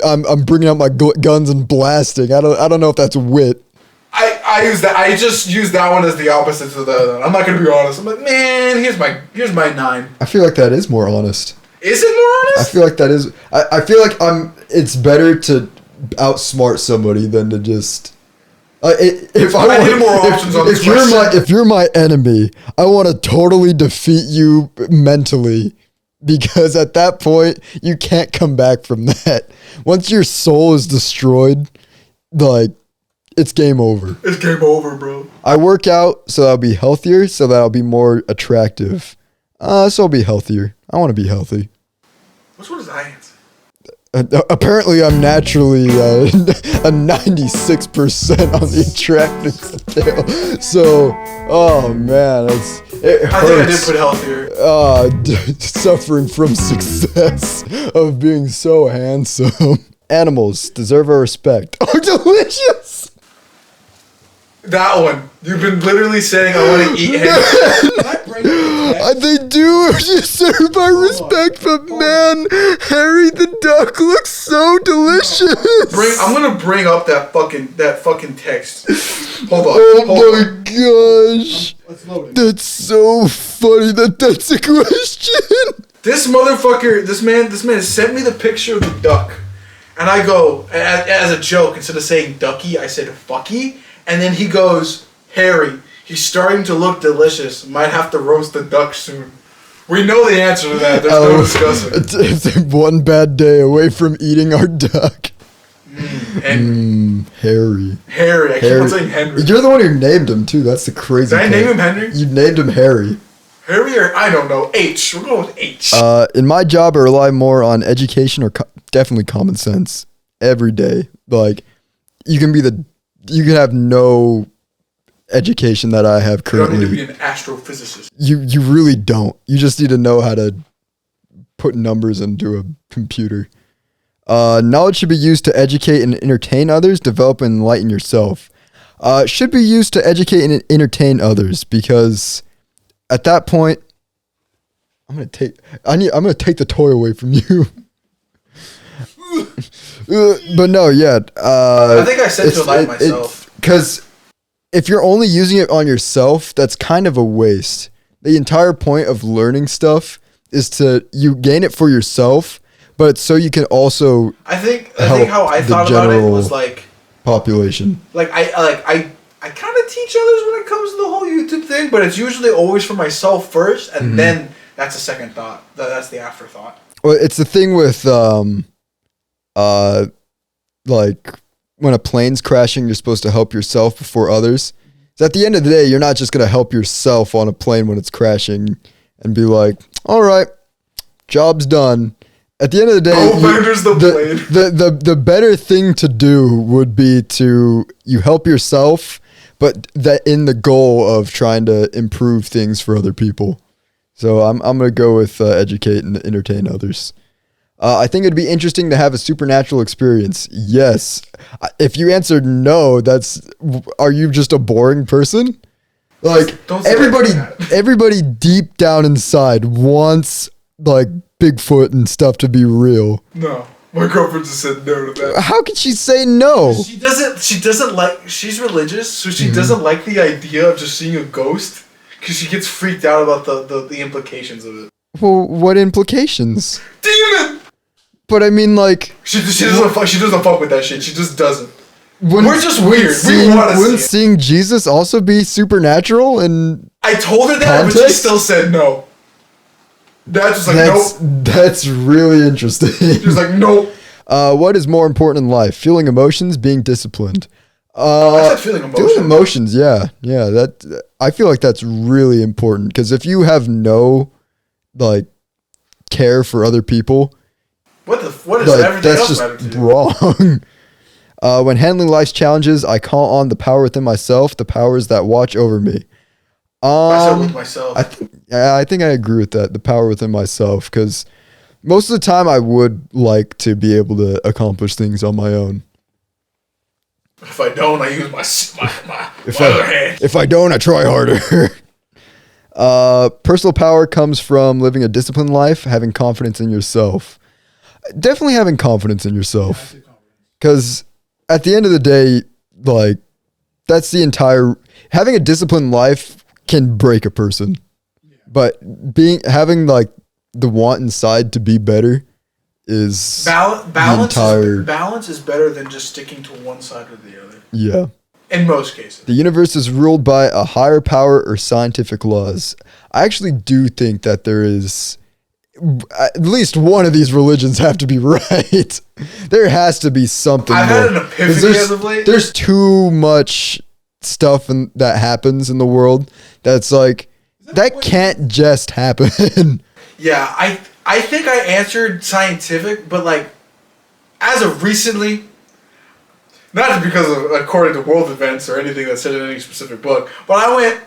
I'm bringing out my guns and blasting. I don't know if that's wit. I use that. I just use that one as the opposite to the other one. I'm not gonna be honest. I'm like, man, here's my 9. I feel like that is more honest. Is it more honest? I feel like that is. I feel like it's better to outsmart somebody than to just. If you're my enemy, I want to totally defeat you mentally. Because at that point, you can't come back from that. Once your soul is destroyed, like, it's game over. It's game over, bro. I work out so that I'll be healthier, so that I'll be more attractive. So I'll be healthier. I want to be healthy. Which one is I answer? Apparently, I'm naturally a 96% on the attractive scale. So, oh man, it hurts. I think I did put healthier. Suffering from success of being so handsome. Animals deserve our respect. Oh, delicious! That one. You've been literally saying I want to eat They do deserve our respect, but man, Harry the Duck looks so delicious. I'm gonna bring up that fucking text. Hold on. Oh my gosh. That's so funny that's a question. This motherfucker, this man has sent me the picture of the duck. And I go, as a joke, instead of saying ducky, I said fucky. And then he goes, Harry, he's starting to look delicious. Might have to roast the duck soon. We know the answer to that. There's no discussing. It's one bad day away from eating our duck. Harry. I keep on saying Henry. You're the one who named him, too. That's the crazy Did I name him Henry? You named him Harry. Harry or, I don't know, H. We're going with H. In my job, I rely more on education or definitely common sense every day. Like, you can have no education that I have You don't currently. need to be an astrophysicist. You really don't. You just need to know how to put numbers into a computer. Knowledge should be used to educate and entertain others, develop and enlighten yourself. Should be used to educate and entertain others, because at that point, I'm gonna take the toy away from you. But no, yeah. I think I said to enlighten myself. Because if you're only using it on yourself, that's kind of a waste. The entire point of learning stuff is you gain it for yourself, but so you can also I think how I thought about it was like population. Like I kind of teach others when it comes to the whole YouTube thing, but it's usually always for myself first, and then that's a second thought. That's the afterthought. Well, it's the thing with like when a plane's crashing, you're supposed to help yourself before others. So at the end of the day, you're not just gonna help yourself on a plane when it's crashing and be like, all right, job's done. At the end of the day, the better thing to do would be to you help yourself, but that in the goal of trying to improve things for other people. So I'm gonna go with educate and entertain others. I think it'd be interesting to have a supernatural experience. Yes. If you answered no, are you just a boring person? Like Don't say everybody deep down inside wants like Bigfoot and stuff to be real. No. My girlfriend just said no to that. How could she say no? She doesn't like, she's religious, so she doesn't like the idea of just seeing a ghost, because she gets freaked out about the implications of it. Well, what implications? Demon! But I mean, like... She doesn't fuck with that shit. She just doesn't. We're just weird. We want to see Wouldn't it. seeing Jesus also be supernatural? And I told her that, but she still said no. That's just like, nope. That's really interesting. She was like, nope. What is more important in life? Feeling emotions, being disciplined. I said feeling emotions. Feeling emotions, yeah. That I feel like that's really important, because if you have no like care for other people, what is like, everything that's else just matter to you? wrong. When handling life's challenges, I call on the power within myself, the powers that watch over me. I said with myself. I think I agree with that. The power within myself, because most of the time I would like to be able to accomplish things on my own. If I don't, I use my other hand. If I don't, I try harder. Personal power comes from living a disciplined life, having confidence in yourself. Definitely having confidence in yourself. Because at the end of the day, like, that's the entire... Having a disciplined life can break a person. But having, like, the want inside to be better is... Balance is better than just sticking to one side or the other. Yeah. In most cases. The universe is ruled by a higher power or scientific laws. I actually do think that there is... At least one of these religions have to be right. There has to be something. I've had an epiphany as of late. There's too much stuff that happens in the world that's like, that can't just happen. Yeah, I think I answered scientific, but like, as of recently, not because of according to world events or anything that's said in any specific book, but I went,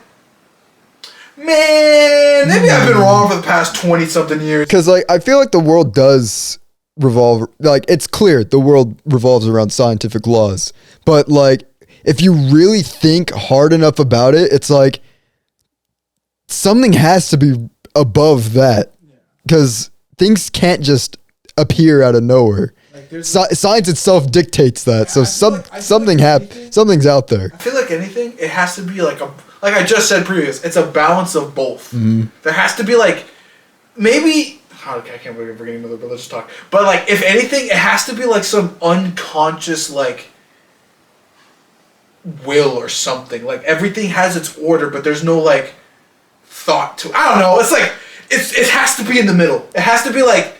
man, maybe I've been wrong for the past 20-something years. Because like, I feel like the world does revolve, like, it's clear the world revolves around scientific laws, but like, if you really think hard enough about it, it's like, something has to be above that, because things can't just appear out of nowhere. Like science itself dictates that, so something's out there. I feel like anything, it has to be like I just said previous, it's a balance of both. Mm-hmm. There has to be like, maybe, I can't believe we're getting into the religious talk, but like, if anything, it has to be like some unconscious like will or something. Like, everything has its order, but there's no like thought to it. I don't know. It's like, it has to be in the middle. It has to be like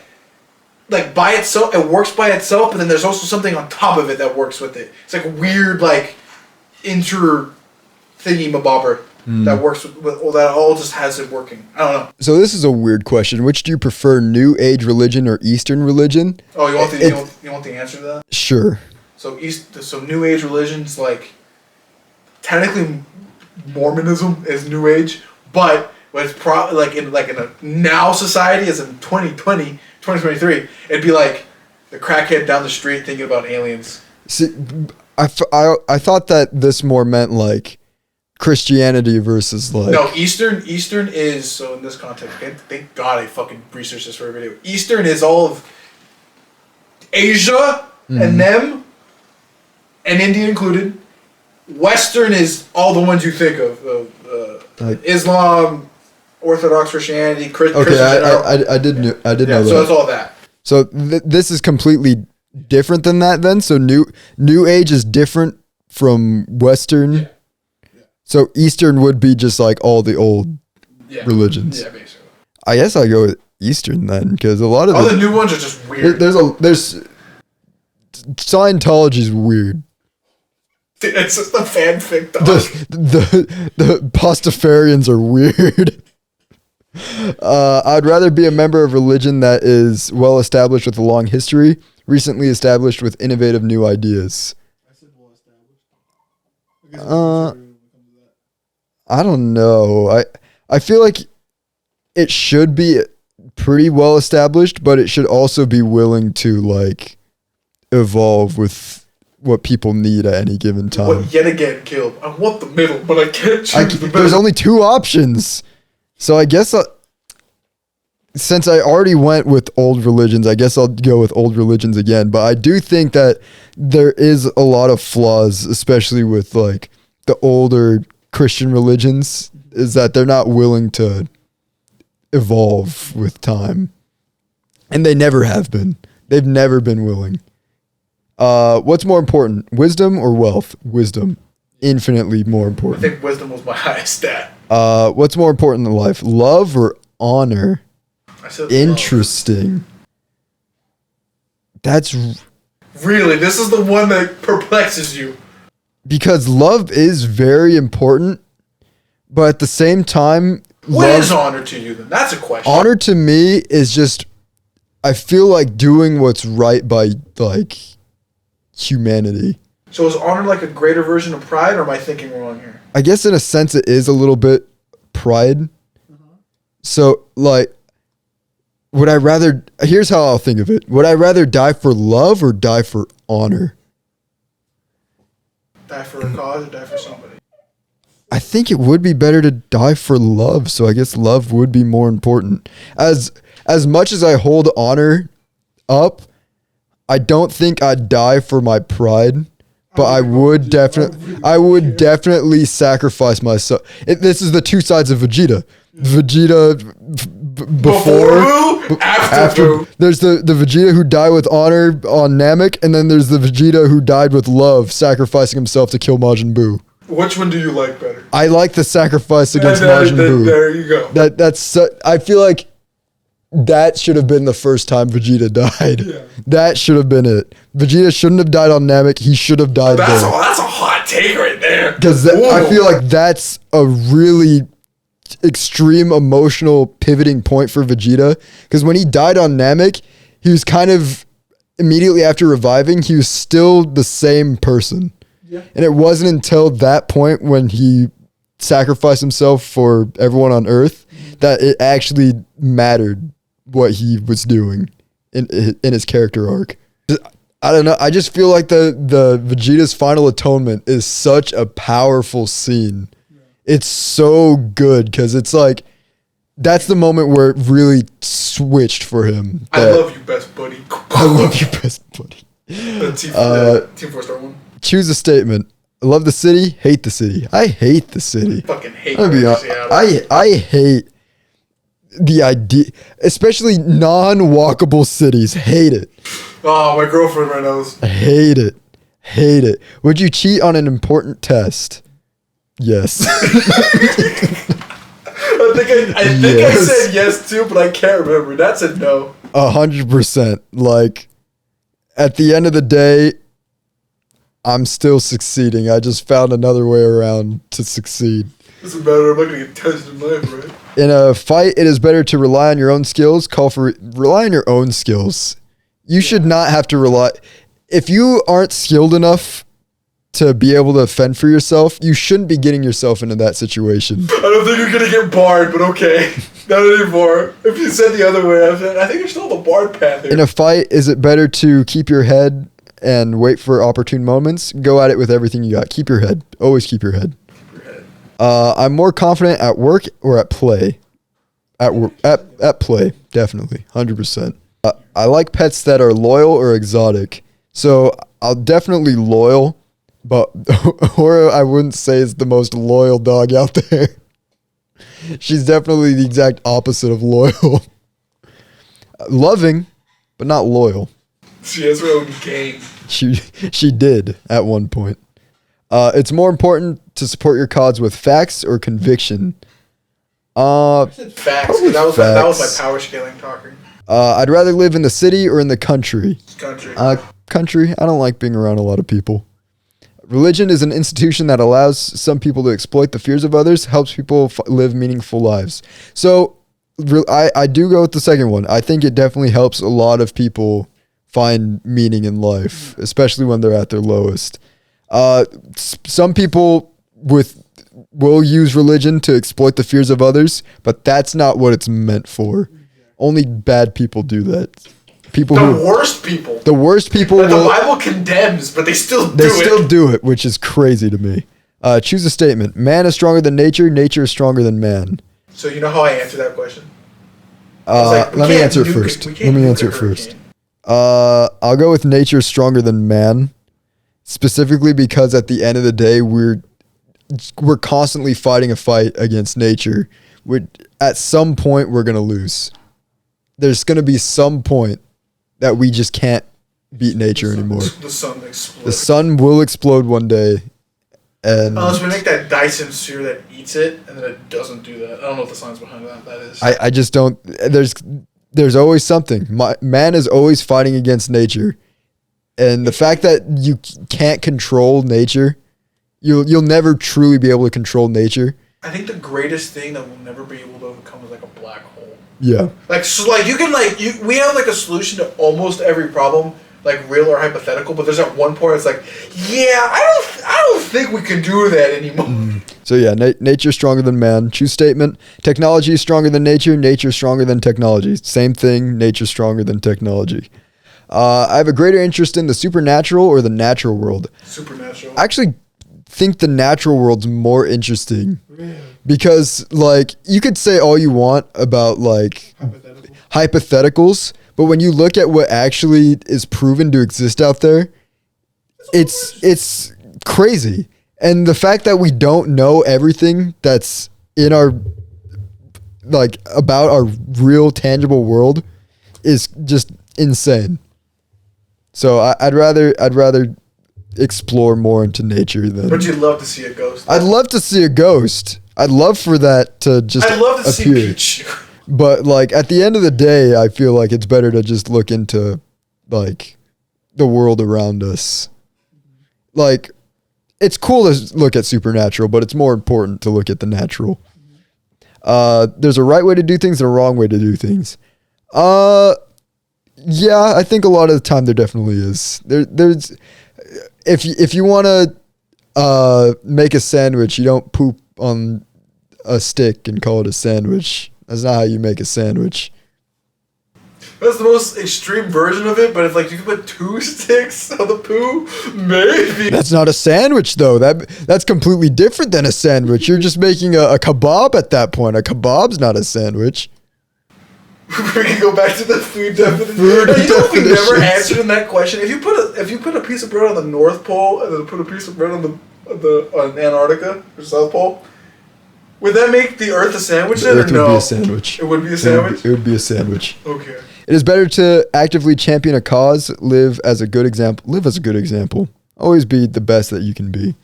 by itself, it works by itself, but then there's also something on top of it that works with it. It's like a weird like thingy-mabobber that works with, or that all just has it working. I don't know. So this is a weird question. Which do you prefer, New Age religion or Eastern religion? Oh, you want the answer to that? Sure. So New Age religion's like, technically Mormonism is New Age, but it's probably like in a now society, as in 2020, 2023, it'd be like the crackhead down the street thinking about aliens. See, I thought that this more meant like Christianity versus like... No, Eastern is, so in this context, thank God I fucking researched this for a video. Eastern is all of Asia and them, and India included. Western is all the ones you think of like, Islam, Orthodox Christianity, Christian. Okay, I did know that. So it's all that. So this is completely different than that then? So New Age is different from Western? Yeah. So Eastern would be just like all the old religions? Yeah, basically. I guess I'll go with Eastern then, because a lot of the new ones are just weird. There's Scientology's weird. It's just a fanfic, dog. The Pastafarians are weird. I'd rather be a member of religion that is well established with a long history, recently established with innovative new ideas. I said well established. I don't know. I feel like it should be pretty well established, but it should also be willing to like evolve with what people need at any given time. What yet again, Caleb? I want the middle, but I can't choose the middle. There's only two options. So I guess since I already went with old religions, I guess I'll go with old religions again. But I do think that there is a lot of flaws, especially with like the older Christian religions, is that they're not willing to evolve with time. And they never have been. They've never been willing. What's more important, wisdom or wealth? Wisdom. Infinitely more important. I think wisdom was my highest stat. What's more important in life, love or honor? I said interesting. Love. That's really, this is the one that perplexes you. Because love is very important, but at the same time, what is honor to you then? That's a question. Honor to me is just, I feel like doing what's right by like humanity. So is honor like a greater version of pride, or am I thinking wrong here? I guess in a sense it is a little bit pride. So like, would I rather, here's how I'll think of it. Would I rather die for love or die for honor? Die for a cause or die for somebody? I think it would be better to die for love, so I guess love would be more important. As much as I hold honor up, I don't think I'd die for my pride, but I would definitely sacrifice myself. This is the two sides of Vegeta. Vegeta before after. There's the Vegeta who died with honor on Namek, and then there's the Vegeta who died with love, sacrificing himself to kill Majin Buu. Which one do you like better? I like the sacrifice against Majin Buu. There you go. I feel like that should have been the first time Vegeta died. Yeah. That should have been it. Vegeta shouldn't have died on Namek. He should have died there. That's a hot take right there. Because I feel like that's a really extreme emotional pivoting point for Vegeta. Because when he died on Namek, he was kind of, immediately after reviving, he was still the same person. Yeah. And it wasn't until that point when he sacrificed himself for everyone on Earth that it actually mattered what he was doing in his character arc. I don't know. I just feel like the Vegeta's final atonement is such a powerful scene. Yeah. It's so good because it's like, that's the moment where it really switched for him. I love you, best buddy. I love you, best buddy. Team 4-star one. Choose a statement. I love the city, hate the city. I hate the city. I fucking hate Seattle. I hate the idea, especially non-walkable cities. Hate it. Oh, my girlfriend right now is... Hate it. Hate it. Would you cheat on an important test? Yes. I think I said yes too, but I can't remember. That's a no. 100%. Like, at the end of the day, I'm still succeeding. I just found another way around to succeed. Doesn't matter. I'm not going to get tested in life, right? In a fight, it is better to rely on your own skills. Rely on your own skills. You should not have to rely. If you aren't skilled enough to be able to fend for yourself, you shouldn't be getting yourself into that situation. I don't think you're gonna get barred, but okay. Not anymore. If you said the other way, I think you're still on the barred path here. In a fight, is it better to keep your head and wait for opportune moments? Go at it with everything you got. Keep your head. Always keep your head. Keep your head. I'm more confident at work or at play. At play, definitely, 100%. I like pets that are loyal or exotic. So I'll definitely loyal, but Aura I wouldn't say is the most loyal dog out there. She's definitely the exact opposite of loyal. Loving, but not loyal. She has her own game. She did at one point. It's more important to support your cause with facts or conviction. I said facts, because that was my power scaling talking. I'd rather live in the city or in the country. Country. Country. I don't like being around a lot of people. Religion is an institution that allows some people to exploit the fears of others, helps people live meaningful lives. So I do go with the second one. I think it definitely helps a lot of people find meaning in life, especially when they're at their lowest. Some people will use religion to exploit the fears of others, but that's not what it's meant for. Only bad people do that. Worst people. The worst people that the Bible condemns, but they still do it, which is crazy to me. Choose a statement. Man is stronger than nature. Nature is stronger than man. So you know how I answer that question? Let me answer it first. I'll go with nature is stronger than man, specifically because at the end of the day, we're constantly fighting a fight against nature. At some point, we're going to lose. There's going to be some point that we just can't beat nature anymore. The sun explodes. The sun will explode one day. And unless we make that Dyson sphere that eats it, and then it doesn't do that. I don't know what the science behind that is. I just don't. There's always something. Man is always fighting against nature. And the fact that you can't control nature, you'll never truly be able to control nature. I think the greatest thing that we'll never be able to overcome is like a black hole. Yeah. We have like a solution to almost every problem, like real or hypothetical, but there's at one point it's like, yeah, I don't think we can do that anymore. So yeah, nature is stronger than man. Choose statement. Technology is stronger than nature. Nature is stronger than technology. Same thing. Nature is stronger than technology. I have a greater interest in the supernatural or the natural world. Supernatural. I actually think the natural world's more interesting. Really? Because like you could say all you want about like hypotheticals, but when you look at what actually is proven to exist out there, it's crazy. And the fact that we don't know everything that's in our like about our real tangible world is just insane. So I'd rather explore more into nature than. But you'd love to see a ghost. I'd love to see a ghost. I'd love for that to just I'd love to appear. See Pikachu. But like at the end of the day, I feel like it's better to just look into like the world around us. Like it's cool to look at supernatural, but it's more important to look at the natural. There's a right way to do things and a wrong way to do things. Yeah, I think a lot of the time there definitely is. There's if you want to make a sandwich, you don't poop on a stick and call it a sandwich. That's not how you make a sandwich. That's the most extreme version of it, but if like you could put 2 sticks on the poo, maybe. That's not a sandwich though. That's completely different than a sandwich. You're just making a kebab at that point. A kebab's not a sandwich. We can go back to the food definition. You know we never answered in that question. If you put a piece of bread on the North Pole and then put a piece of bread on Antarctica or South Pole, would that make the Earth a sandwich then, or no? It would be a sandwich. It would be a sandwich? It would be a sandwich. Okay. It is better to actively champion a cause, live as a good example. Always be the best that you can be.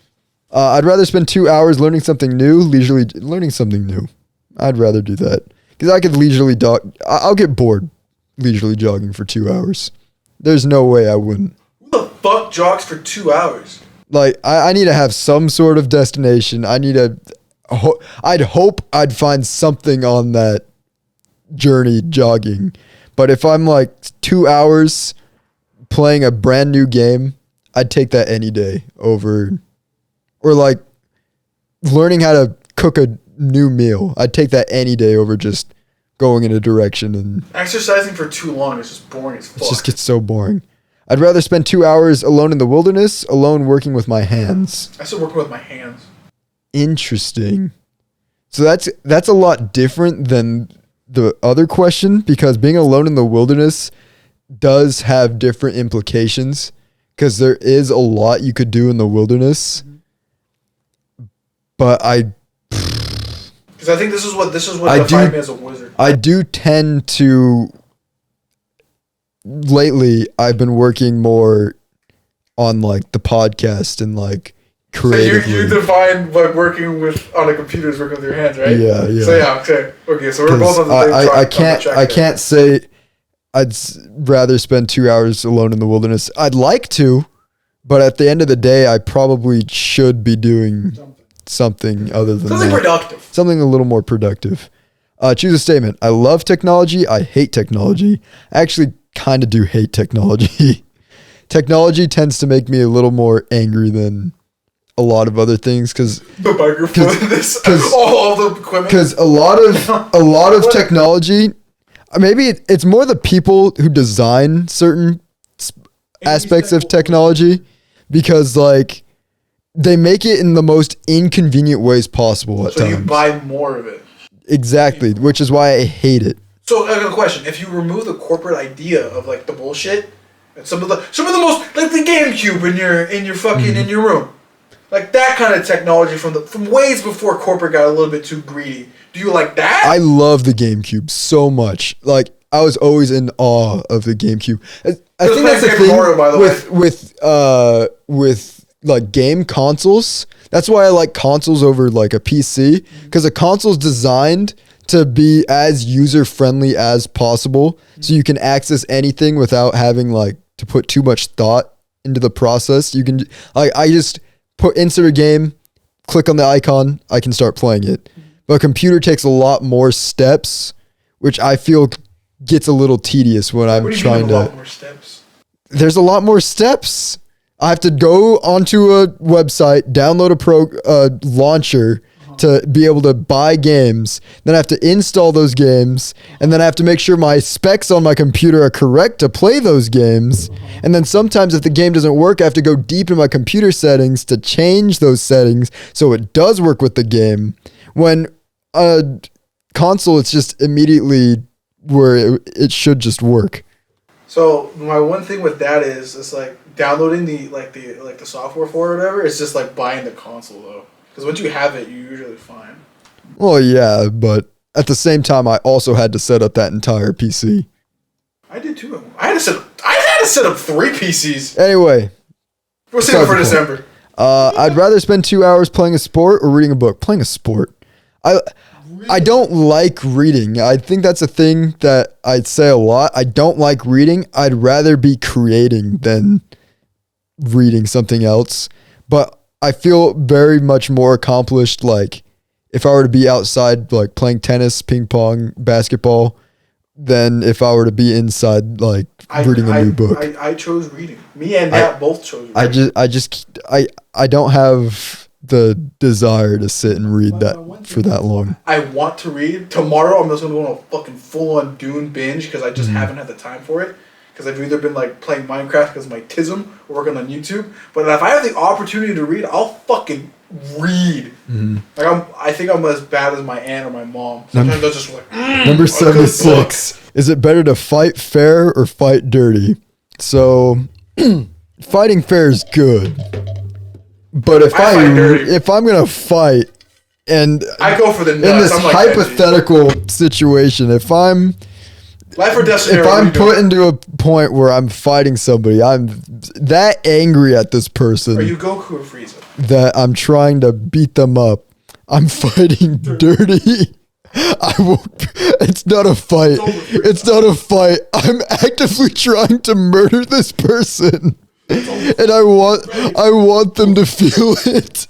I'd rather spend 2 hours learning something new, leisurely learning something new. I'd rather do that. Because I could leisurely I'll get bored leisurely jogging for 2 hours. There's no way I wouldn't. Who the fuck jogs for 2 hours? Like, I need to have some sort of destination. I'd hope I'd find something on that journey jogging. But if I'm like 2 hours playing a brand new game, I'd take that any day over Or like learning how to cook a new meal. I'd take that any day over just going in a direction. And exercising for too long is just boring as fuck. It just gets so boring. I'd rather spend 2 hours alone in the wilderness, alone working with my hands. I still working with my hands. Interesting. So that's a lot different than the other question, because being alone in the wilderness does have different implications, because there is a lot you could do in the wilderness. But because I think this is what defined me as a wizard. I do tend to. Lately, I've been working more on like the podcast and like creatively. So you define like working on a computer is working with your hands, right? Yeah, yeah. So yeah, okay. So we're both on the same track. I can't say I'd rather spend 2 hours alone in the wilderness. I'd like to, but at the end of the day, I probably should be doing something other than something productive. Something a little more productive. Choose a statement. I love technology. I hate technology. I actually kind of do hate technology. Technology tends to make me a little more angry than a lot of other things, because the microphone, all the equipment. Because a lot of technology, maybe it's more the people who design certain aspects of technology, because like they make it in the most inconvenient ways possible at times. So you buy more of it. Exactly, which is why I hate it. So I got a question: if you remove the corporate idea of like the bullshit, and some of the most like the GameCube in your fucking in your room, like that kind of technology from ways before corporate got a little bit too greedy. Do you like that? I love the GameCube so much. Like I was always in awe of the GameCube. I think that's the thing Mario, by the with like game consoles. That's why I like consoles over like a PC, because a console's designed to be as user-friendly as possible, so you can access anything without having like to put too much thought into the process. You can I just insert a game, click on the icon, I can start playing it. But a computer takes a lot more steps, which I feel gets a little tedious when I'm trying to. A lot more steps? There's a lot more steps. I have to go onto a website, download a launcher to be able to buy games. Then I have to install those games, and then I have to make sure my specs on my computer are correct to play those games. And then sometimes if the game doesn't work, I have to go deep in my computer settings to change those settings so it does work with the game. When a console, it's just immediately where it should just work. So my one thing with that is it's like downloading the software for it or whatever. It's just like buying the console though. Because once you have it, you're usually fine. Well, yeah, but at the same time, I also had to set up that entire PC. I did too. I had to set up 3 PCs. Anyway. We'll save it for December. I'd rather spend 2 hours playing a sport or reading a book. Playing a sport. I don't like reading. I think that's a thing that I'd say a lot. I don't like reading. I'd rather be creating than reading something else. But I feel very much more accomplished, like, if I were to be outside, like, playing tennis, ping pong, basketball, than if I were to be inside, like, reading a new book. I chose reading. Me and Nat both chose reading. I don't have the desire to sit and read that for that long. I want to read. Tomorrow, I'm just going to go on a fucking full-on Dune binge, because I just haven't had the time for it. Because I've either been like playing Minecraft because of my tism or working on YouTube. But if I have the opportunity to read, I'll fucking read. Mm-hmm. Like I think I'm as bad as my aunt or my mom. Sometimes they're just like, Number 76. Is it better to fight fair or fight dirty? So fighting fair is good. But if I'm gonna fight, and I go for the nuts. In this hypothetical situation, if I'm life or death scenario, if I'm put into a point where I'm fighting somebody, I'm that angry at this person. Are you Goku or Frieza? That I'm trying to beat them up. I'm fighting dirty. I won't. It's not a fight. It's not a fight. I'm actively trying to murder this person, and I want them to feel it.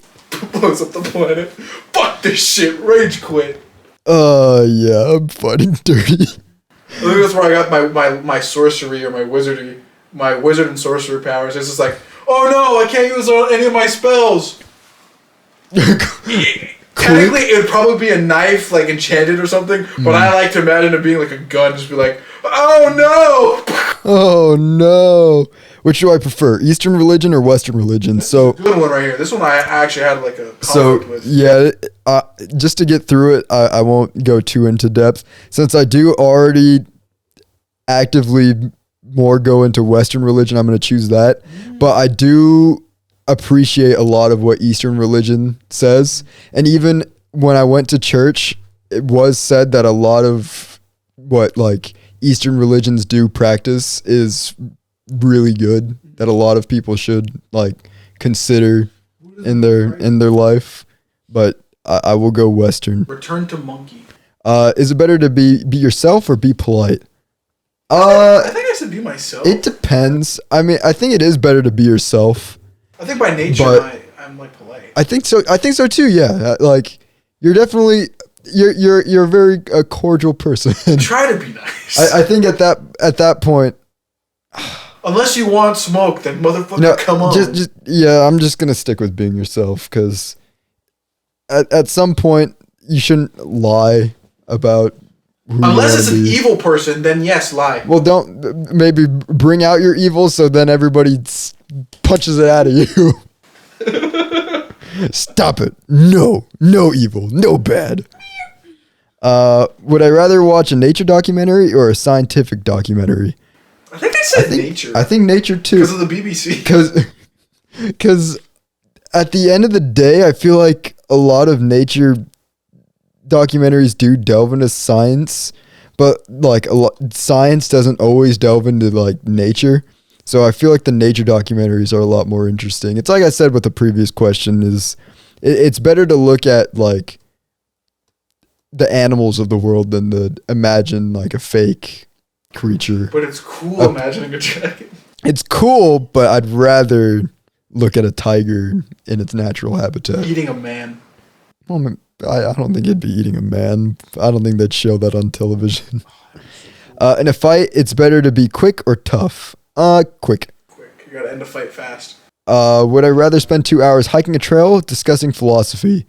Blows up the planet. Fuck this shit. Rage quit. Yeah. I'm fighting dirty. I think that's where I got my sorcery or my wizardry, my wizard and sorcerer powers. It's just like, oh no, I can't use any of my spells. Technically, it would probably be a knife, like enchanted or something. But I like to imagine it being like a gun, just be like, "Oh no!" Oh no! Which do I prefer, Eastern religion or Western religion? So good one right here. This one I actually had like a conflict with. Yeah, just to get through it, I won't go too into depth since I do already actively more go into Western religion. I'm going to choose that, but I do appreciate a lot of what Eastern religion says, and even when I went to church, it was said that a lot of what like Eastern religions do practice is really good, that a lot of people should like consider in their life, but I will go Western. Return to monkey. Is it better to be yourself or be polite? I think I should be myself. It depends. I mean, I think it is better to be yourself. I think by nature I'm like polite. I think so. I think so too. Yeah, like you're definitely you're a very cordial person. Try to be nice. I think at that point. Unless you want smoke, then motherfucker, No, come on. Just I'm just gonna stick with being yourself because at some point you shouldn't lie about who unless it's an evil person, then yes, lie. Well, don't maybe bring out your evil so then everybody punches it out of you. Stop it! No evil, no bad. Would I rather watch a nature documentary or a scientific documentary? I think I said nature. I think nature too. Because of the BBC. Because at the end of the day, I feel like a lot of nature documentaries do delve into science, but like science doesn't always delve into like nature. So I feel like the nature documentaries are a lot more interesting. It's like I said with the previous question, is it's better to look at like the animals of the world than to imagine like a fake creature. But it's cool imagining a dragon. It's cool, but I'd rather look at a tiger in its natural habitat. Eating a man. Well, I don't think it'd be eating a man. I don't think they'd show that on television. In a fight, it's better to be quick or tough. Quick. Quick. You gotta end a fight fast. Would I rather spend 2 hours hiking a trail, discussing philosophy?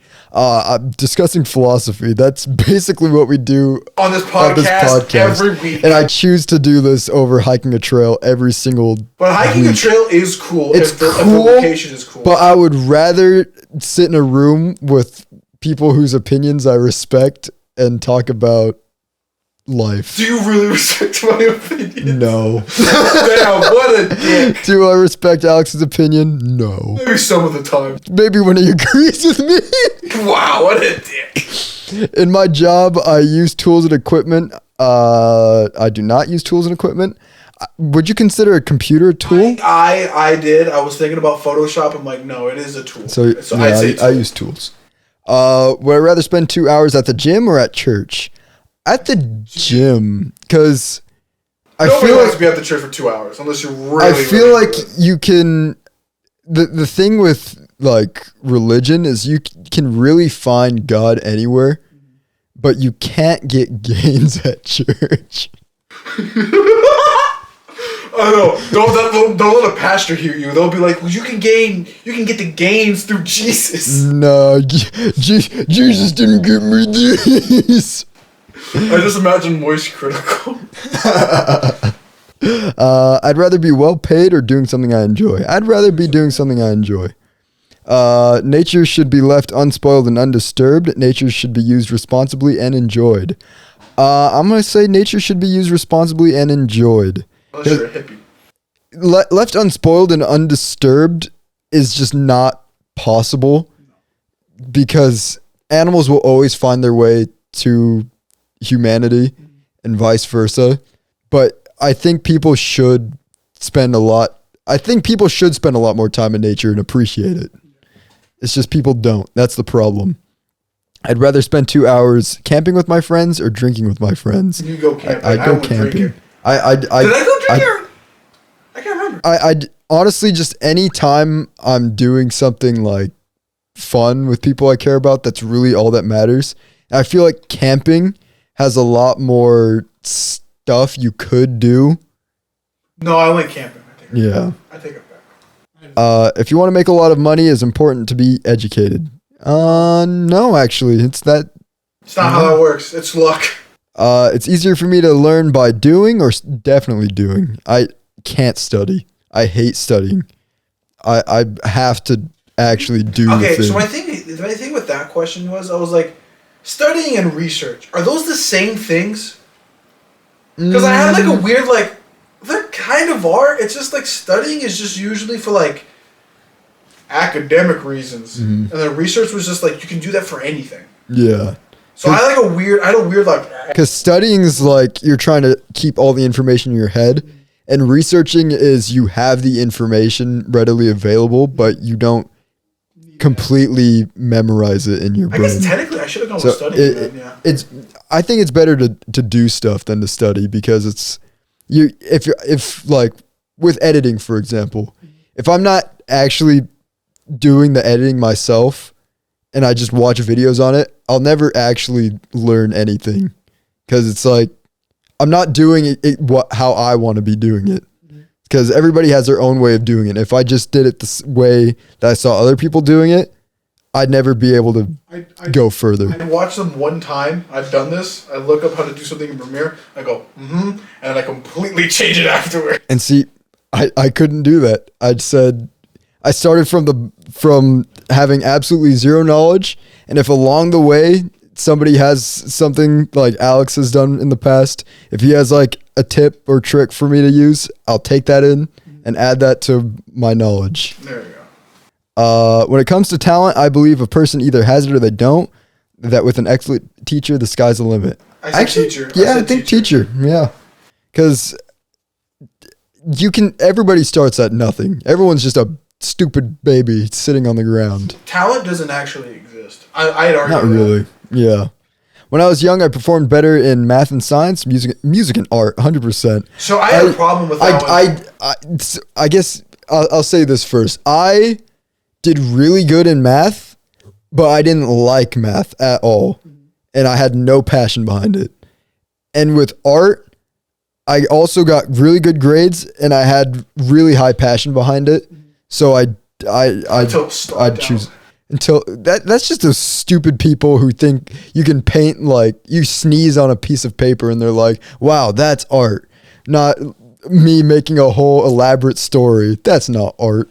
Discussing philosophy. That's basically what we do on this podcast every week. And I choose to do this over hiking a trail every single But hiking week. a trail is cool. It's if the location is cool. But I would rather sit in a room with people whose opinions I respect and talk about life. Do you really respect my opinion? No. Damn, what a dick. Do I respect Alex's opinion? No. Maybe some of the time. Maybe when he agrees with me. Wow, what a dick. In my job, I use tools and equipment. I do not use tools and equipment. Would you consider a computer a tool? I did. I was thinking about Photoshop. I'm like, no, it is a tool. So yeah, I'd say I use tools. Would I rather spend 2 hours at the gym or at church? At the gym, because I feel like to be at the church for 2 hours unless you're really. I feel like you can. The thing with like religion is you can really find God anywhere, but you can't get gains at church. I know. Don't let a pastor hear you. They'll be like, well, you can get the gains through Jesus. No, Jesus didn't give me these. I just imagine Moist Critical. I'd rather be well paid or doing something I enjoy. I'd rather be doing something I enjoy. Nature should be left unspoiled and undisturbed. Nature should be used responsibly and enjoyed. I'm going to say nature should be used responsibly and enjoyed. Unless you're a hippie. Left unspoiled and undisturbed is just not possible because animals will always find their way to humanity and vice versa. But I think people should spend a lot more time in nature and appreciate it. It's just people don't. That's the problem. I'd rather spend 2 hours camping with my friends or drinking with my friends. You go camping. I'd go camping. Did I go drinking? I can't remember. I'd honestly just any time I'm doing something like fun with people I care about, that's really all that matters. And I feel like camping has a lot more stuff you could do. No, I like camping. Yeah. I take it back. If you want to make a lot of money, it's important to be educated. No, actually, it's not how that works. It's luck. It's easier for me to learn by doing or definitely doing. I can't study. I hate studying. I have to actually do the thing. So my thing with that question was, I was like, studying and research, are those the same things? Because I had like a weird, like, they kind of are. It's just like studying is just usually for like academic reasons. And then research was just like, you can do that for anything. Yeah. So I had a weird like... Because studying is like, you're trying to keep all the information in your head. And researching is you have the information readily available, but you don't completely memorize it in your brain. I guess technically I should have gone with studying. I think it's better to do stuff than to study, because it's if like with editing, for example, if I'm not actually doing the editing myself and I just watch videos on it, I'll never actually learn anything, because it's like I'm not doing it how I want to be doing it, because everybody has their own way of doing it. If I just did it the way that I saw other people doing it, I'd never be able to go further. I watch them one time. I've done this. I look up how to do something in Premiere. I go, and I completely change it afterward. And see, I couldn't do that. I started from having absolutely zero knowledge, and if along the way somebody has something like Alex has done in the past, if he has like a tip or trick for me to use, I'll take that in and add that to my knowledge. There you go. When it comes to talent, I believe a person either has it or they don't. That with an excellent teacher, the sky's the limit. I think teacher. Yeah. Because everybody starts at nothing. Everyone's just a stupid baby sitting on the ground. Talent doesn't actually exist. I'd argue. Not really. Yeah. When I was young, I performed better in math and science, music and art, 100%. So I have a problem with that one. I guess I'll say this first. I did really good in math, but I didn't like math at all. And I had no passion behind it. And with art, I also got really good grades and I had really high passion behind it. So I'd choose until that's just those stupid people who think you can paint, like you sneeze on a piece of paper and they're like, wow, that's art. Not me making a whole elaborate story. That's not art.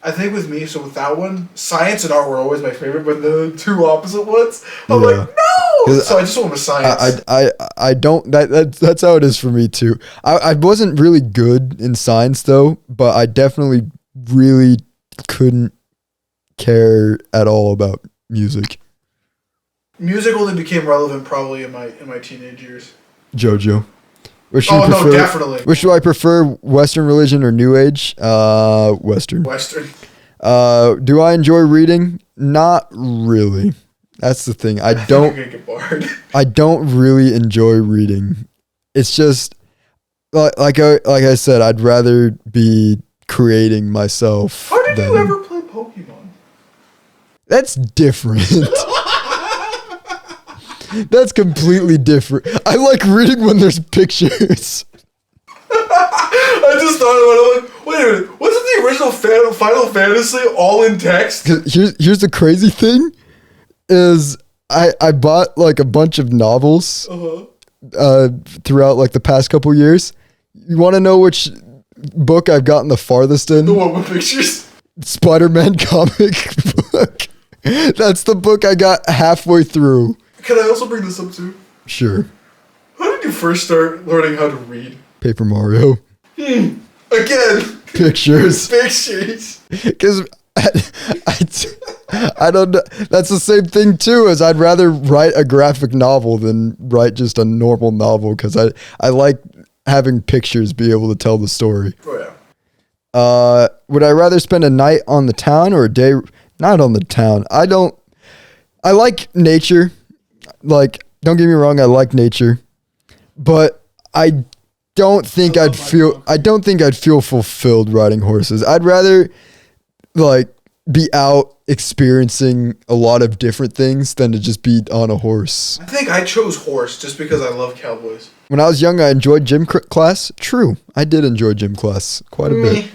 I think with me, so with that one, science and art were always my favorite, but the two opposite ones, I'm like, no! So I just went with science. I don't, that's how it is for me too. I wasn't really good in science though, but I definitely really couldn't care at all about music. Music only became relevant probably in my teenage years. JoJo. No, definitely. Which do I prefer, Western religion or New Age? Western. Western. Do I enjoy reading? Not really. That's the thing. I don't. You're gonna get bored. I don't really enjoy reading. It's just like I said, I'd rather be creating myself. How did you ever play Pokemon? That's different. That's completely different. I like reading when there's pictures. I just thought about it. I'm like, wait a minute. Wasn't the original Final Fantasy all in text? Here's the crazy thing, is I bought like a bunch of novels throughout like the past couple years. You want to know which book I've gotten the farthest in? The one with pictures? Spider-Man comic book. That's the book I got halfway through. Can I also bring this up too? Sure. How did you first start learning how to read? Paper Mario. Again. Pictures. Pictures. Because I don't know. That's the same thing too, as I'd rather write a graphic novel than write just a normal novel, because I like having pictures be able to tell the story. Oh yeah. Would I rather spend a night on the town or a day not on the town? I like nature. Like, don't get me wrong, I like nature, but I don't think I'd feel fulfilled riding horses. I'd rather like be out experiencing a lot of different things than to just be on a horse. I think I chose horse just because I love cowboys. When I was young, I enjoyed gym class. True, I did enjoy gym class quite a bit.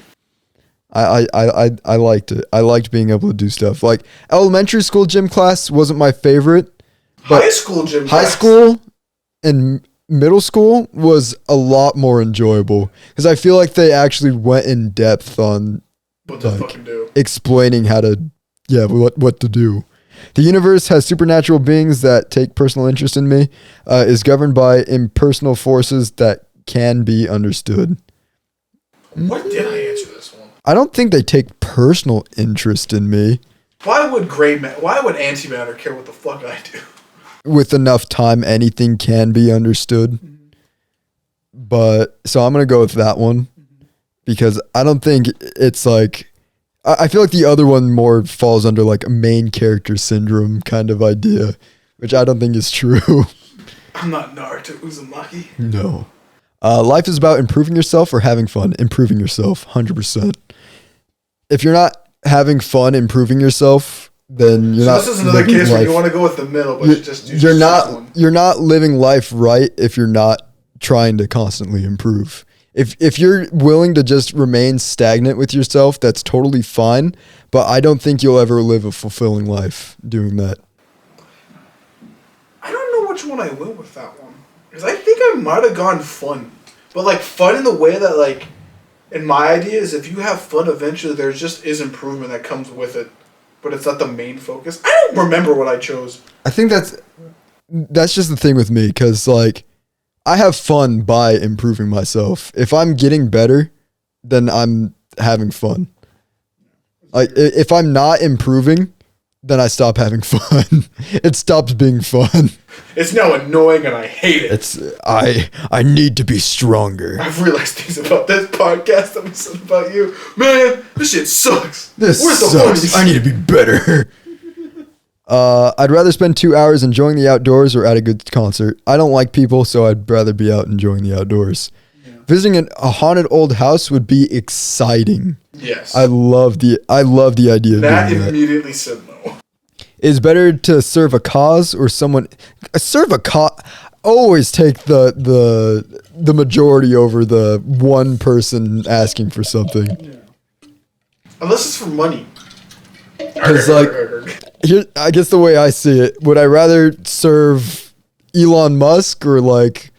I liked it. I liked being able to do stuff. Like elementary school gym class wasn't my favorite. But high school gym high class. school and middle school was a lot more enjoyable because I feel like they actually went in depth on What to fucking do. explaining how to, what to do. The universe has supernatural beings that take personal interest in me, is governed by impersonal forces that can be understood. What did I answer this one? I don't think they take personal interest in me. Why would antimatter care what the fuck I do? With enough time, anything can be understood. Mm-hmm. But, so I'm going to go with that one. Because I don't think it's like... I feel like the other one more falls under like a main character syndrome kind of idea. Which I don't think is true. I'm not Naruto Uzumaki. No. Life is about improving yourself or having fun. Improving yourself, 100%. If you're not having fun improving yourself... then you're not. This is another case where you want to go with the middle, but you're not living life right if you're not trying to constantly improve. If you're willing to just remain stagnant with yourself, that's totally fine. But I don't think you'll ever live a fulfilling life doing that. I don't know which one I went with that one because I think I might have gone fun, but like fun in the way that like, in my idea is if you have fun, eventually there just is improvement that comes with it. But it's not the main focus. I don't remember what I chose. I think that's just the thing with me, because like I have fun by improving myself. If I'm getting better, then I'm having fun. Like if I'm not improving, then I stop having fun. It stops being fun. It's now annoying and I hate it. I need to be stronger. I've realized things about this podcast that we said about you. Man, this shit sucks. Where's the sucks. I need to be better. I'd rather spend 2 hours enjoying the outdoors or at a good concert. I don't like people, so I'd rather be out enjoying the outdoors. Yeah. Visiting a haunted old house would be exciting. Yes. I love the idea of that. That immediately said no. Is better to serve a cause or someone... Serve a cause... Always take the majority over the one person asking for something. Yeah. Unless it's for money. Because like... Here, I guess the way I see it, would I rather serve Elon Musk or like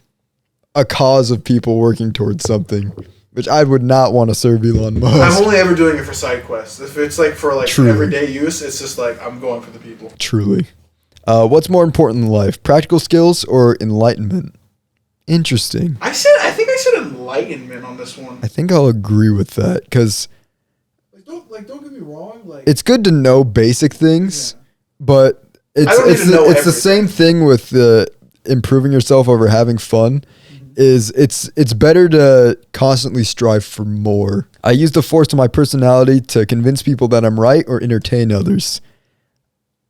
a cause of people working towards something? Which I would not want to serve Elon Musk. I'm only ever doing it for side quests. If it's like for like Truly. everyday use, it's just like I'm going for the people. Truly. What's more important in life, practical skills or enlightenment? Interesting. I think I said enlightenment on this one. I think I'll agree with that because don't get me wrong. Like it's good to know basic things, but it's the same thing with improving yourself over having fun. It's better to constantly strive for more. I use the force of my personality to convince people that I'm right or entertain others.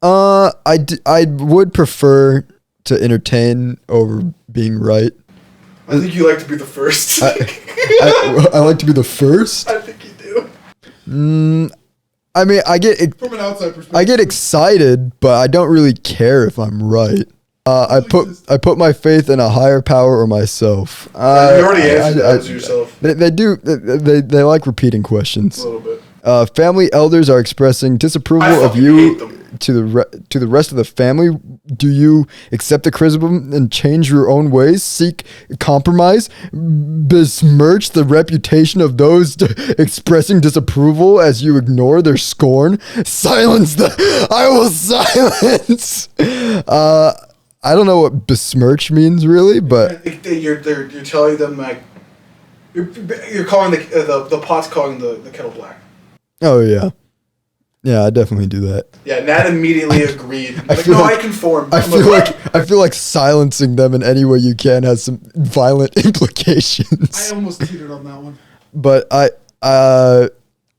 I would prefer to entertain over being right. I think you like to be the first. I like to be the first. I think you do. I mean, from an outside perspective, I get excited, but I don't really care if I'm right. I put my faith in a higher power or myself. You already answered that to yourself. They do. They like repeating questions. A little bit. Family elders are expressing disapproval of you to the rest of the family. Do you accept the criticism and change your own ways? Seek compromise? Besmirch the reputation of those expressing disapproval as you ignore their scorn? Silence I will silence. I don't know what besmirch means really, but you're telling them like you're calling the pot's calling the kettle black. Oh yeah, I definitely do that. Yeah, Nat immediately agreed. I conform. I feel like silencing them in any way you can has some violent implications. I almost cheated on that one. But I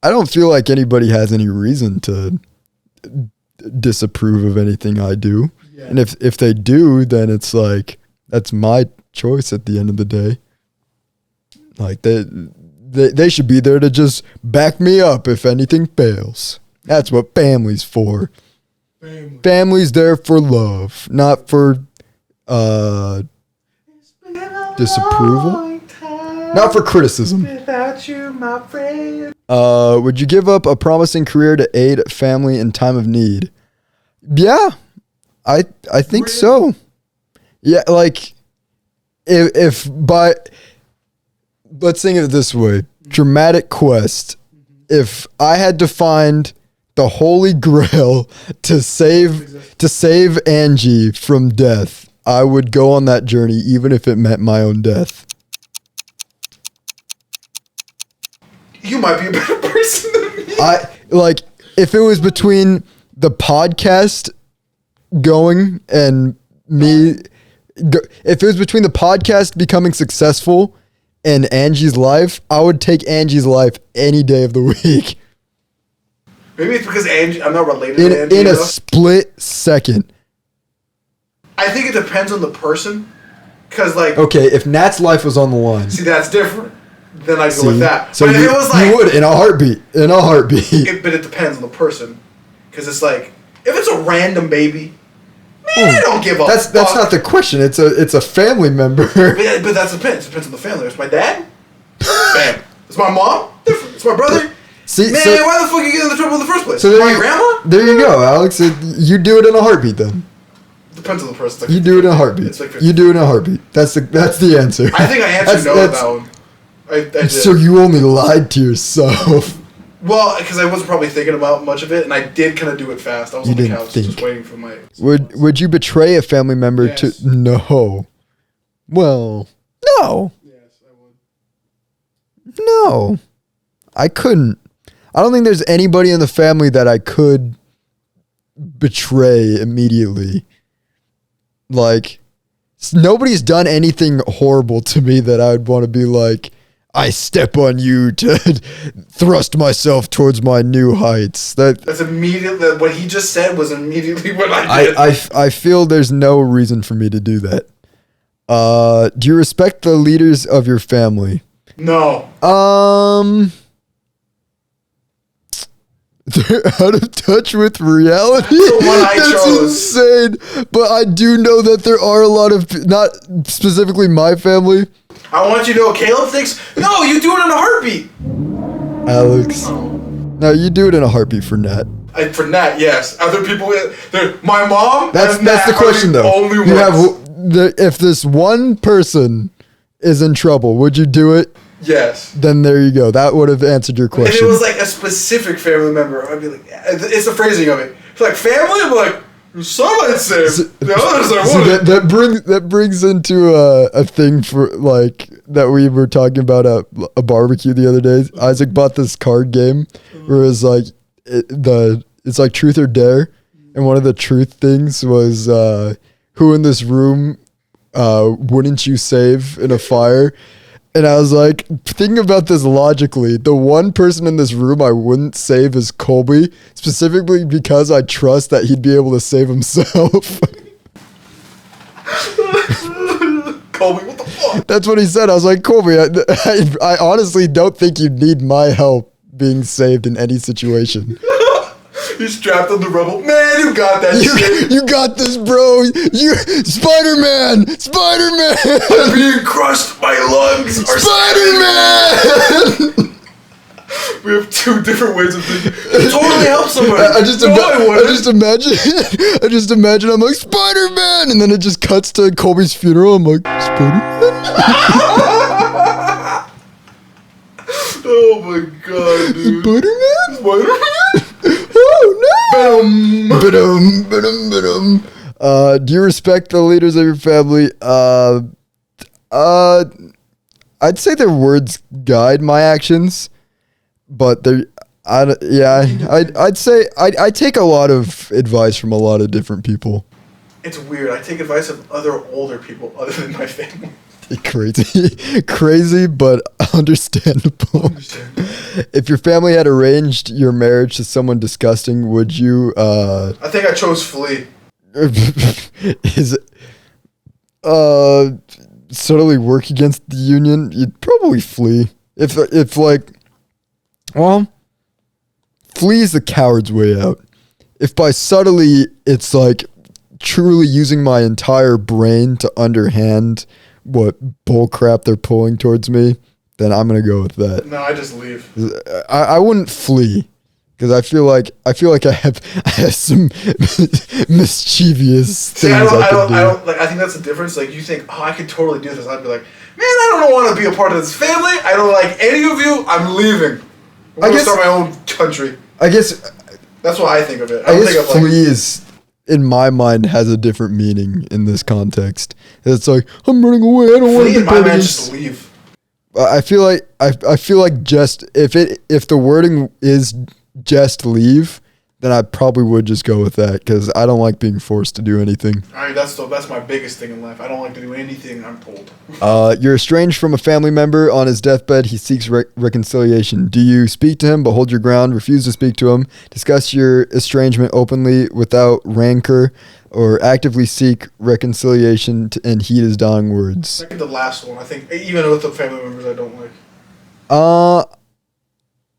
don't feel like anybody has any reason to disapprove of anything I do. Yeah. And if they do, then it's like that's my choice at the end of the day. Like they should be there to just back me up if anything fails. That's what family's for. Family's there for love, not for disapproval. Not for criticism. Without you, my friend. Would you give up a promising career to aid family in time of need? Yeah, I think Really? so. Yeah, like if by let's think of it this way: dramatic quest. If I had to find the holy grail to save Angie from death, I would go on that journey, even if it meant my own death. You might be a better person than me. If it was between the podcast going and me, if it was between the podcast becoming successful and Angie's life, I would take Angie's life any day of the week. Maybe it's because I'm not related to Angie. In a split second. I think it depends on the person. Because, Okay, if Nat's life was on the line. See, that's different. Then I'd go with that. So but if it was you would, in a heartbeat. But it depends on the person. Because it's if it's a random baby, I don't give a That's not the question. It's a family member. But that's depends. It depends on the family. It's my dad. Bam. It's my mom. Different. It's my brother. See, Man, why the fuck you get in the trouble in the first place? So my grandma? There you go, Alex. You do it in a heartbeat then. Depends on the person. You do it in a heartbeat. You do it in a heartbeat. That's the answer. I think I answered no on that one. I did. So you only lied to yourself. Well, because I wasn't probably thinking about much of it, and I did kind of do it fast. I was on the couch just waiting for my... Would you betray a family member to... No. Well, no. Yes, I would. No. I couldn't. I don't think there's anybody in the family that I could betray immediately. Nobody's done anything horrible to me that I would want to be I step on you to thrust myself towards my new heights. That's immediately... What he just said was immediately what I did. I feel there's no reason for me to do that. Do you respect the leaders of your family? No. They're out of touch with reality. That's the one I That's chose. insane. But I do know that there are a lot of, not specifically my family. I want you to know Caleb thinks, no, you do it in a heartbeat. Alex. No, you do it in a heartbeat for Nat. For Nat, yes. Other people, my mom. That's Nat the question, though. Only if this one person is in trouble, would you do it? Yes. Then there you go. That would have answered your question. If it was a specific family member, I'd be like, it's the phrasing of it. It's family, I'm like, some I'd say, the others I wouldn't. That brings into a thing for that we were talking about at a barbecue the other day. Isaac bought this card game where it was it's like truth or dare, and one of the truth things was who in this room wouldn't you save in a fire? And I was thinking about this logically. The one person in this room I wouldn't save is Colby, specifically because I trust that he'd be able to save himself. Colby, what the fuck? That's what he said. I was like, Colby, I honestly don't think you'd need my help being saved in any situation. He's strapped on the rubble. Man, you got that shit. You got this, bro. You Spider-Man. I'm being crushed. My lungs are Spider-Man. We have two different ways of thinking. It totally helps somebody. I just imagine I'm like Spider-Man, and then it just cuts to Colby's funeral. I'm like Spider-Man. Oh my god, dude. Spider-Man. Oh no! Do you respect the leaders of your family? I'd say their words guide my actions, but I'd say I take a lot of advice from a lot of different people. It's weird. I take advice of other older people other than my family. Crazy, but understandable. If your family had arranged your marriage to someone disgusting, would you? I think I chose flee. Is it subtly work against the union? You'd probably flee. If flee is the coward's way out. If by subtly it's truly using my entire brain to underhand what bullcrap they're pulling towards me, then I'm gonna go with that. No, I just leave. I wouldn't flee because I feel like I have some mischievous things I could do. I think that's the difference. Like you think, oh, I could totally do this. I'd be like, man, I don't want to be a part of this family. I don't like any of you. I'm leaving. I'm going to start my own country. I guess that's what I think of it. I guess flee is, in my mind, has a different meaning in this context. It's like, I'm running away. I don't want to be part of this. Just leave. I feel like just if the wording is just leave, then I probably would just go with that because I don't like being forced to do anything. All right, that's my biggest thing in life. I don't like to do anything I'm told. You're estranged from a family member. On his deathbed, he seeks reconciliation. Do you speak to him but hold your ground, refuse to speak to him, discuss your estrangement openly without rancor, or actively seek reconciliation and heed his dying words? I think the last one. I think even with the family members I don't like.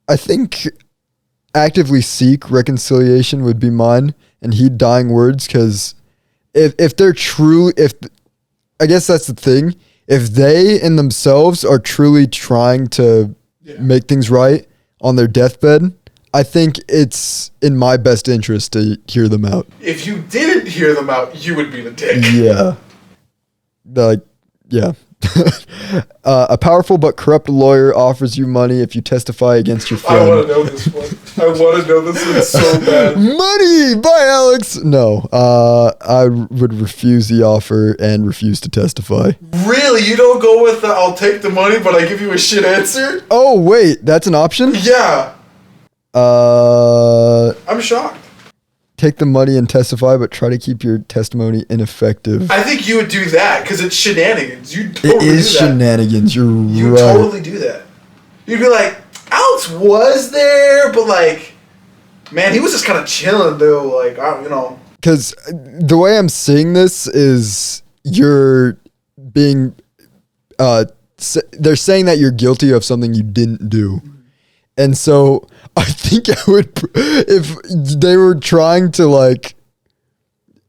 I think actively seek reconciliation would be mine and heed dying words, because if they're true, I guess that's the thing, if they in themselves are truly trying to make things right on their deathbed, I think it's in my best interest to hear them out. If you didn't hear them out, you would be the dick. Yeah. Yeah. A powerful but corrupt lawyer offers you money if you testify against your friend. I want to know this one. I want to know this one so bad. Money! Bye, Alex! No. I would refuse the offer and refuse to testify. Really? You don't go with the I'll take the money, but I give you a shit answer? Oh, wait. That's an option? Yeah. I'm shocked. Take the money and testify, but try to keep your testimony ineffective. I think you would do that because it's shenanigans. You totally It is do that. shenanigans. You right. totally do that. You'd be like, Alex was there, but like, man, he was just kind of chilling though. Like, you know. Because the way I'm seeing this is you're being, they're saying that you're guilty of something you didn't do. And so I think I would, if they were trying to like,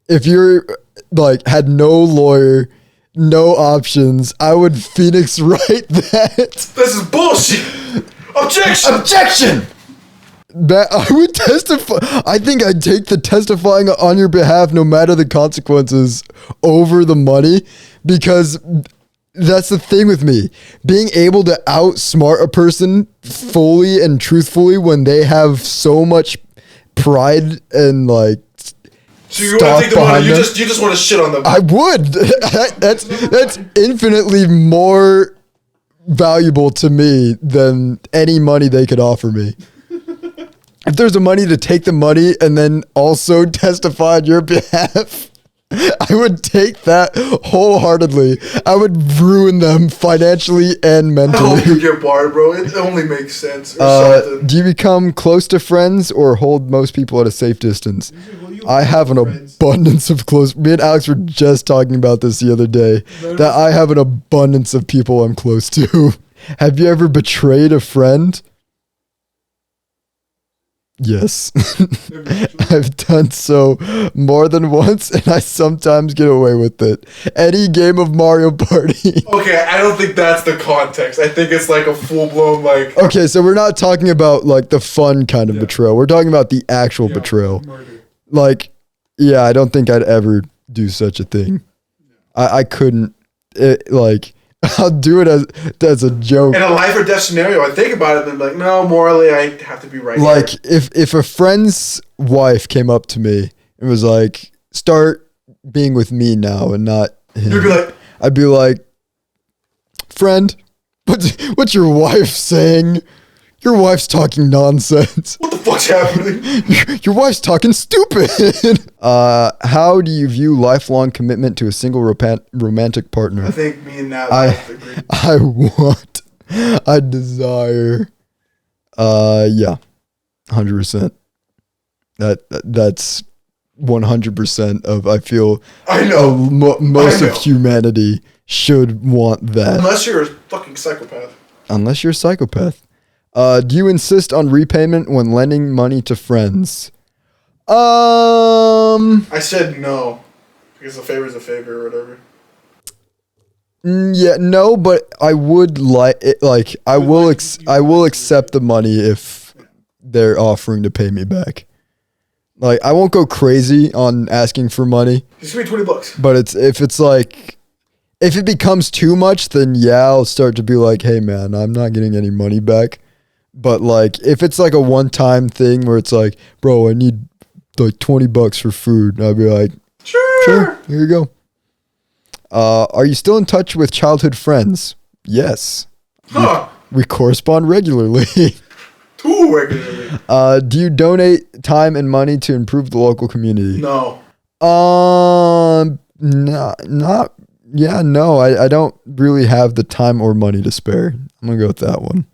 if you're like had no lawyer, no options, I would Phoenix write that. This is bullshit. Objection. That I would testify. I think I'd take the testifying on your behalf, no matter the consequences, over the money, because that's the thing with me. Being able to outsmart a person fully and truthfully when they have so much pride and like. So you want to take the money? You just want to shit on them. I would. That's infinitely more valuable to me than any money they could offer me. If there's a money to take the money and then also testify on your behalf, I would take that wholeheartedly. I would ruin them financially and mentally. I hope you get barred, bro. It only makes sense. Or something. Do you become close to friends or hold most people at a safe distance? I have an abundance of close. Me and Alex were just talking about this the other day. That I have an abundance of people I'm close to. Have you ever betrayed a friend? Yes. I've done so more than once, and I sometimes get away with it. Any game of Mario Party. Okay, I don't think that's the context. I think it's like a full-blown like... Okay, so we're not talking about like the fun kind of betrayal. We're talking about the actual betrayal. Murder. Like, yeah, I don't think I'd ever do such a thing. I couldn't. I'll do it as a joke. In a life or death scenario, I think about it and I'm like, no, morally, I have to be right. Like, here. if a friend's wife came up to me and was like, start being with me now and not him. You'd be like... I'd be like, friend, what's your wife saying? Your wife's talking nonsense. What the fuck's happening? Your wife's talking stupid. How do you view lifelong commitment to a single romantic partner? I think me and Nat agree. I desire. Yeah, 100%. That's 100% of. I feel. I know. Most of humanity should want that. Unless you're a fucking psychopath. Unless you're a psychopath. Do you insist on repayment when lending money to friends? I said no. Because a favor is a favor or whatever. Yeah, no, but I would I will accept the money if they're offering to pay me back. Like, I won't go crazy on asking for money. Just give me $20. But if it becomes too much, then yeah, I'll start to be like, hey man, I'm not getting any money back. But like, if it's like a one-time thing where it's like, bro, I need like $20 for food, I'll be like, sure, here you go. Are you still in touch with childhood friends? Yes. Huh. We correspond regularly. Too regularly. Do you donate time and money to improve the local community? No. No, I don't really have the time or money to spare. I'm gonna go with that one.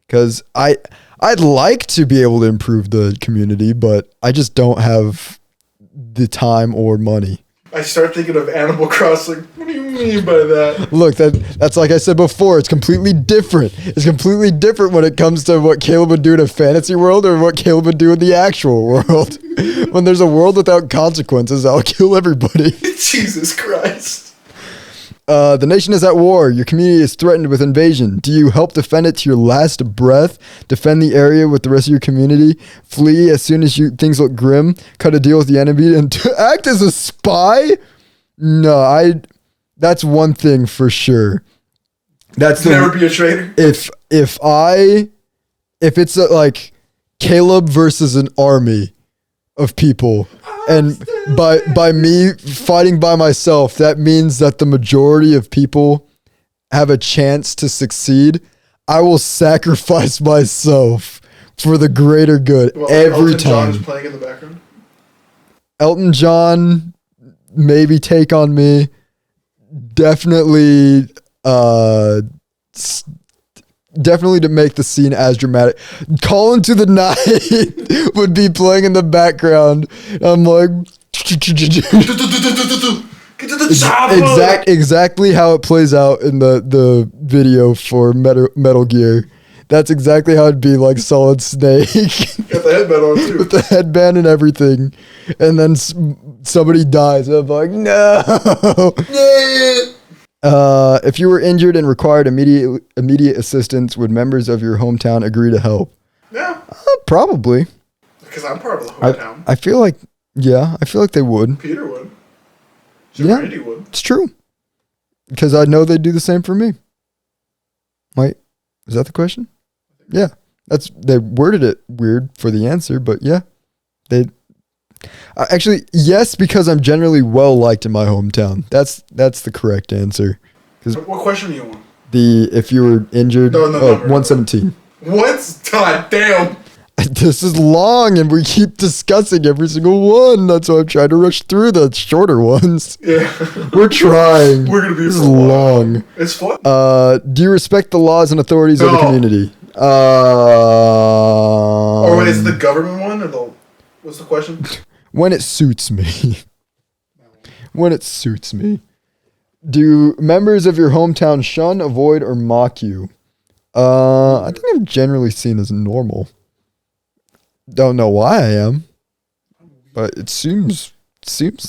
Cause I'd like to be able to improve the community, but I just don't have the time or money. I start thinking of Animal Crossing. What do you mean by that? Look, that's like I said before, it's completely different. It's completely different when it comes to what Caleb would do in a fantasy world or what Caleb would do in the actual world. When there's a world without consequences, I'll kill everybody. Jesus Christ. The nation is at war. Your community is threatened with invasion. Do you help defend it to your last breath? Defend the area with the rest of your community? Flee as soon as things look grim? Cut a deal with the enemy and to act as a spy? No, that's one thing for sure. That's never be a traitor. If it's like Caleb versus an army of people, and by me fighting by myself, that means that the majority of people have a chance to succeed. I will sacrifice myself for the greater good every Elton time. John is playing in the background. Elton John, maybe Take on Me. Definitely to make the scene as dramatic. Call Into the Night would be playing in the background. I'm like, Get to the chopper! exactly how it plays out in the video for Metal Gear. That's exactly how it'd be, like Solid Snake. Got the headband on too. With the headband and everything. And then somebody dies. I'm like, no. If you were injured and required immediate assistance, would members of your hometown agree to help? Yeah. Probably. Because I'm part of the hometown. I feel like they would. Peter would. Randy would. It's true. Because I know they'd do the same for me. Wait, is that the question? Yeah. They worded it weird for the answer, but yeah. Actually, yes, because I'm generally well liked in my hometown. That's the correct answer. What question do you want? If you were injured, 117. What? God damn. This is long, and we keep discussing every single one. That's why I'm trying to rush through the shorter ones. Yeah. We're trying. We're going to be this is long. It's fun. Do you respect the laws and authorities of the community? Or wait, is it the government one, or what's the question? When it suits me. When it suits me. Do members of your hometown shun, avoid, or mock you? I think I'm generally seen as normal. Don't know why I am, but it seems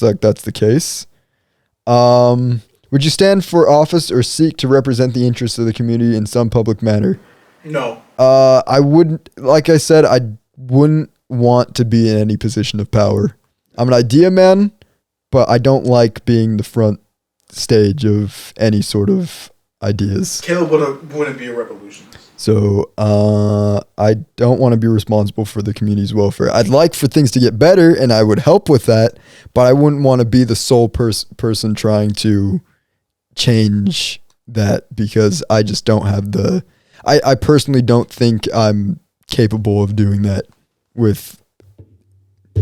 like that's the case. Would you stand for office or seek to represent the interests of the community in some public manner? No. I wouldn't. Like I said, I wouldn't want to be in any position of power. I'm an idea man, but I don't like being the front stage of any sort of ideas. Caleb wouldn't be a revolutionist. So I don't want to be responsible for the community's welfare. I'd like for things to get better, and I would help with that, but I wouldn't want to be the sole person trying to change that, because I just don't have I personally don't think I'm capable of doing that with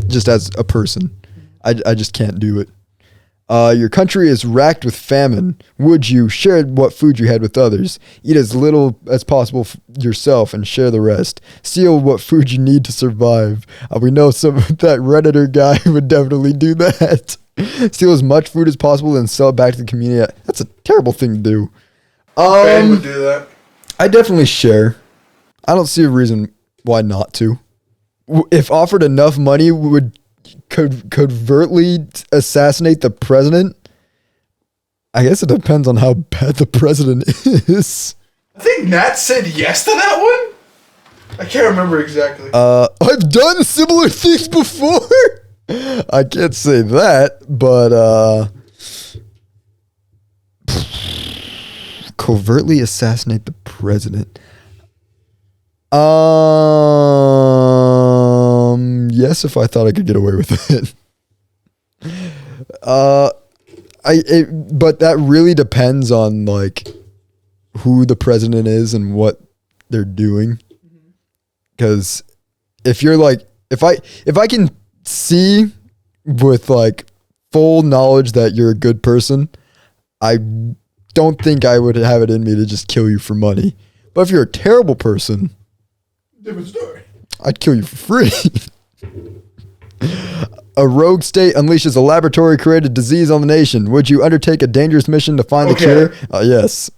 just as a person. I just can't do it. Your country is racked with famine. Would you share what food you had with others? Eat as little as possible yourself and share the rest. Steal what food you need to survive. We know that Redditor guy would definitely do that. Steal as much food as possible and sell it back to the community. That's a terrible thing to do. Ben would do that. I definitely share. I don't see a reason why not to. If offered enough money, would covertly assassinate the president? I guess it depends on how bad the president is. I think Nat said yes to that one. I can't remember exactly. I've done similar things before. I can't say that, but covertly assassinate the president. Yes, if I thought I could get away with it. But that really depends on like who the president is and what they're doing. Because if you're like, if I can see with like full knowledge that you're a good person, I don't think I would have it in me to just kill you for money. But if you're a terrible person, different story. I'd kill you for free. A rogue state unleashes a laboratory-created disease on the nation. Would you undertake a dangerous mission to find the cure? Yes.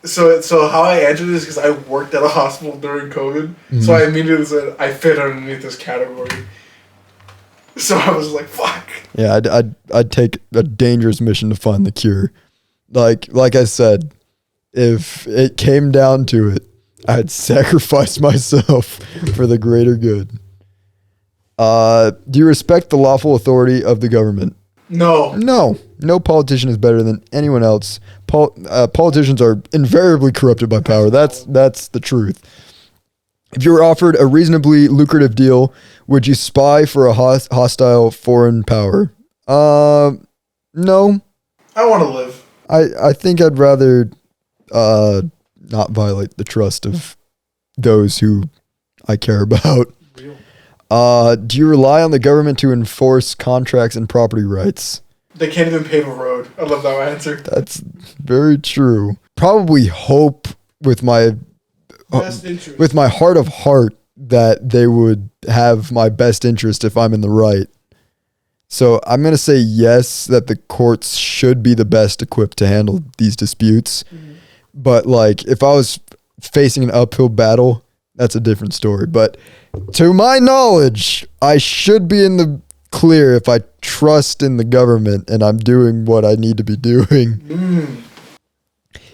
So how I answered this because I worked at a hospital during COVID, so I immediately said I fit underneath this category. So I was like, "Fuck." Yeah, I'd take a dangerous mission to find the cure. Like I said, if it came down to it, I'd sacrifice myself for the greater good. Do you respect the lawful authority of the government? No. No politician is better than anyone else. Politicians are invariably corrupted by power. That's the truth. If you were offered a reasonably lucrative deal, would you spy for a hostile foreign power? No. I want to live. I think I'd rather not violate the trust of those who I care about. Do you rely on the government to enforce contracts and property rights? They can't even pave a road. I love that answer. That's very true. Probably hope with my Best interest. with my heart of heart that they would have my best interest if I'm in the right. So I'm going to say yes, that the courts should be the best equipped to handle these disputes. Mm-hmm. But like if I was facing an uphill battle, that's a different story. But to my knowledge, I should be in the clear if I trust in the government and I'm doing what I need to be doing.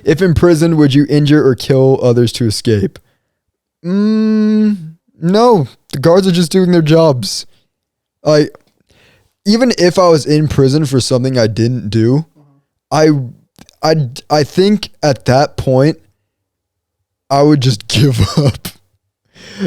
If imprisoned, would you injure or kill others to escape? No, the guards are just doing their jobs. Like, even if I was in prison for something I didn't do, I think at that point I would just give up.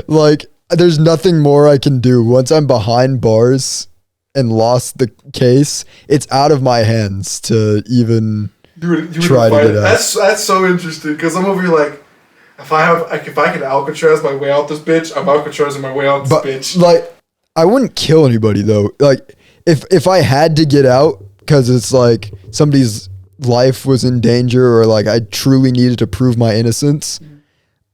Like, there's nothing more I can do. Once I'm behind bars and lost the case, it's out of my hands to even try to get out. That's so interesting because I'm over here like, if I can Alcatraz my way out this bitch, I'm Alcatrazing my way out this bitch. Like, I wouldn't kill anybody though. Like, if I had to get out because it's like somebody's life was in danger or like I truly needed to prove my innocence,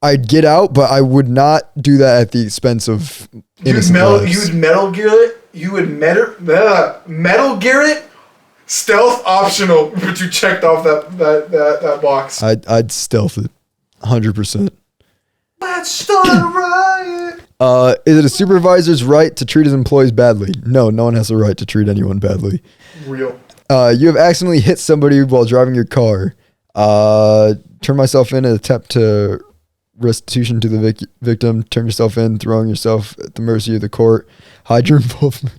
I'd get out, but I would not do that at the expense of innocent lives. You would Metal Gear it. You would Metal Gear it. Stealth optional, but you checked off that box. I'd stealth it, 100%. Let's start a riot. Is it a supervisor's right to treat his employees badly? No one has the right to treat anyone badly. Real. You have accidentally hit somebody while driving your car. Turn myself in and attempt to restitution to the victim. Turn yourself in, throwing yourself at the mercy of the court. Hide your involvement.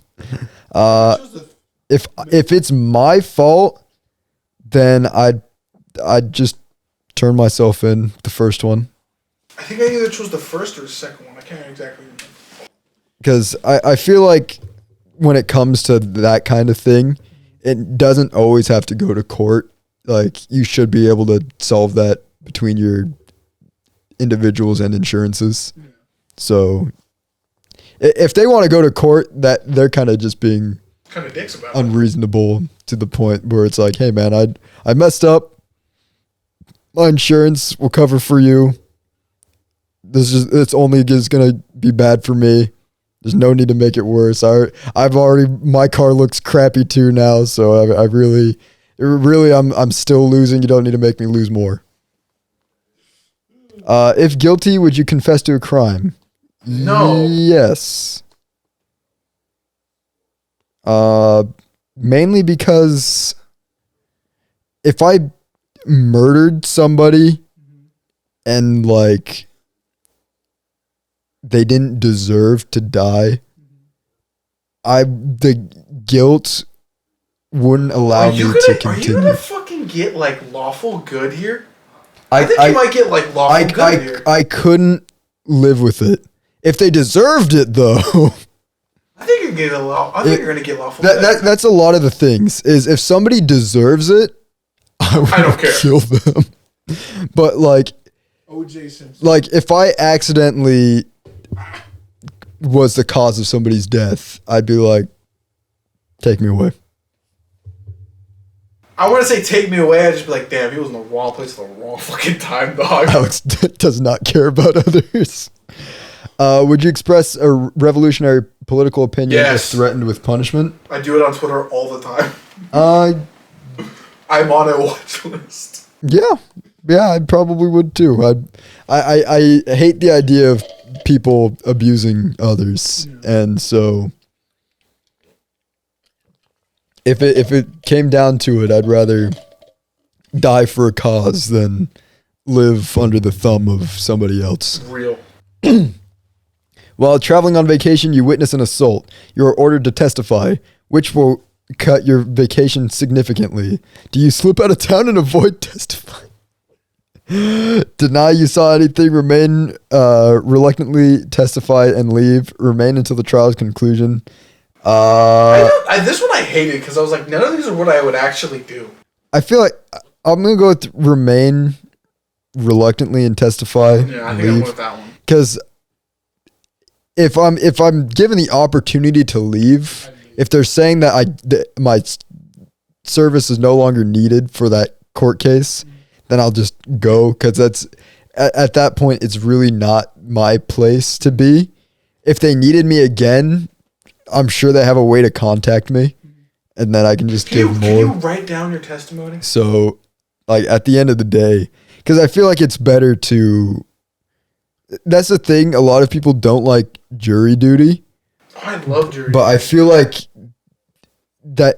If it's my fault, then I'd just turn myself in, the first one. I think I either chose the first or the second one. I can't exactly remember. Because I feel like when it comes to that kind of thing, it doesn't always have to go to court. Like, you should be able to solve that between your individuals and insurances. Yeah. So if they want to go to court, that they're kind of just being kind of dicks about unreasonable to the point where it's like, hey man, I messed up. My insurance will cover for you. It's only just gonna be bad for me. There's no need to make it worse. My car looks crappy too now, so I'm still losing. You don't need to make me lose more. If guilty, would you confess to a crime? No. Yes. Mainly because if I murdered somebody and like they didn't deserve to die, the guilt wouldn't allow me to continue. Are you gonna fucking get like lawful good here? I think you might get like lawful good here. I couldn't live with it. If they deserved it, though, I think you're gonna get lawful good. That's a lot of the things. Is if somebody deserves it, I don't care. Kill them. But like, O.J. Simpson. Like if I accidentally was the cause of somebody's death, I'd be like, take me away. I want to say take me away. I'd just be like, damn, he was in the wrong place at the wrong fucking time, dog. Alex does not care about others. Would you express a revolutionary political opinion if threatened with punishment? I do it on Twitter all the time. I'm on a watch list. Yeah, I probably would too. I hate the idea of people abusing others, and so if it came down to it, I'd rather die for a cause than live under the thumb of somebody else. Real. While traveling on vacation, you witness an assault. You are ordered to testify, which will cut your vacation significantly. Do you slip out of town and avoid testifying? Deny you saw anything, remain reluctantly testify and leave, remain until the trial's conclusion. This one I hated because I was like, none of these are what I would actually do. I feel like I'm going to go with remain reluctantly and testify. Yeah, I think I'm with that one. Because if I'm given the opportunity to leave, if they're saying that my service is no longer needed for that court case, then I'll just go, because that's at that point it's really not my place to be. If they needed me again, I'm sure they have a way to contact me, and then I can just give more. Can you write down your testimony? So, like at the end of the day, because I feel like it's better to. That's the thing. A lot of people don't like jury duty. Oh, I love jury duty. But I feel like that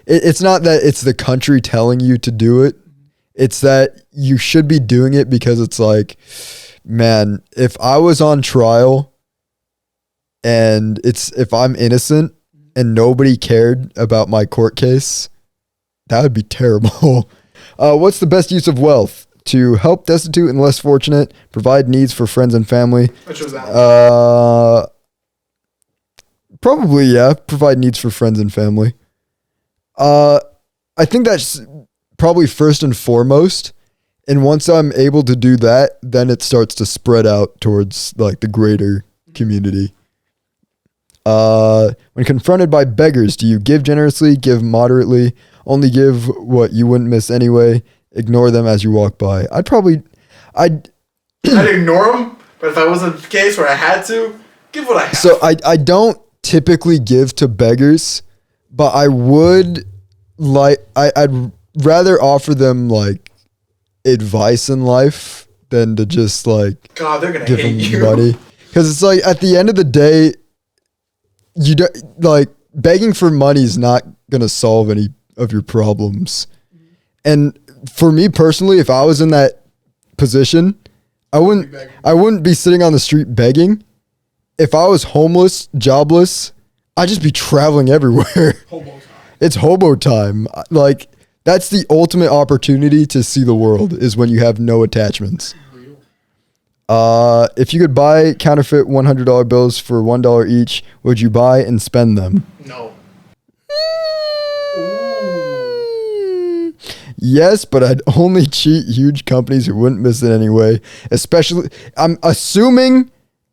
it's not that it's the country telling you to do it. It's that you should be doing it because it's like, man, if I was on trial and if I'm innocent and nobody cared about my court case, that would be terrible. What's the best use of wealth? To help destitute and less fortunate, provide needs for friends and family. Which was that? Probably, yeah. Provide needs for friends and family. I think that's probably first and foremost. And once I'm able to do that, then it starts to spread out towards like the greater community. When confronted by beggars, do you give generously, give moderately, only give what you wouldn't miss anyway? Ignore them as you walk by. I'd ignore them, but if I was in a case where I had to, give what I have. So I don't typically give to beggars, but I would I'd rather offer them like advice in life than to just like God, they're gonna give hate them you. money. Because it's like at the end of the day, you don't like begging for money is not gonna solve any of your problems. And for me personally, if I was in that position, I wouldn't be sitting on the street begging. If I was homeless, jobless, I'd just be traveling everywhere. Hobo time. It's hobo time. Like that's the ultimate opportunity to see the world is when you have no attachments. If you could buy counterfeit $100 bills for $1 each, would you buy and spend them? No. Yes, but I'd only cheat huge companies who wouldn't miss it anyway. Especially, I'm assuming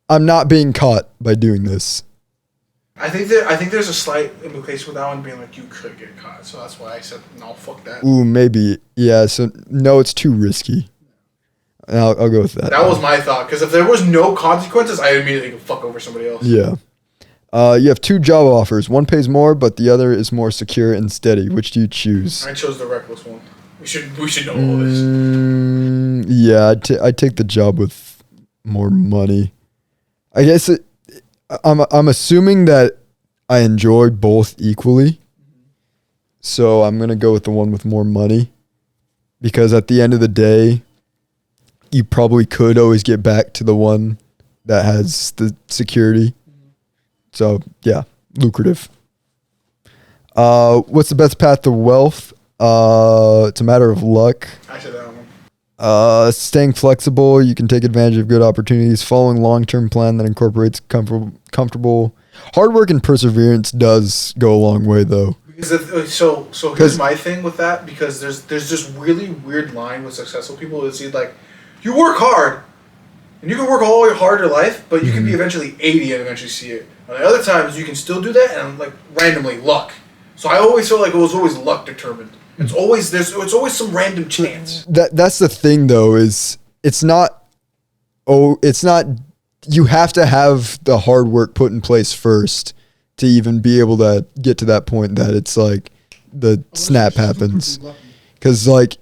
I'm not being caught by doing this. I think there's a slight implication with that one being like you could get caught, so that's why I said no. Fuck that. Ooh, maybe yeah. So no, it's too risky. I'll go with that. That was my thought, because if there was no consequences, I immediately could fuck over somebody else. Yeah. You have two job offers. One pays more, but the other is more secure and steady. Which do you choose? I chose the reckless one. We should know all this. Yeah, I'd take the job with more money. I guess I'm assuming that I enjoy both equally. So I'm gonna go with the one with more money. because at the end of the day, you probably could always get back to the one that has the security. So yeah, lucrative. What's the best path to wealth? It's a matter of luck. I said that one. Staying flexible, you can take advantage of good opportunities. Following long-term plan that incorporates comfortable. Hard work and perseverance does go a long way, though. Because so here's my thing with that, because there's this really weird line with successful people. It's like, you work hard, and you can work all your hard your life, but you can be eventually 80 and eventually see it. And the other times you can still do that, and like randomly luck. So I always felt like it was always luck determined. It's always some random chance. That's the thing, though, is it's not. You have to have the hard work put in place first to even be able to get to that point that it's like the snap happens. Because like,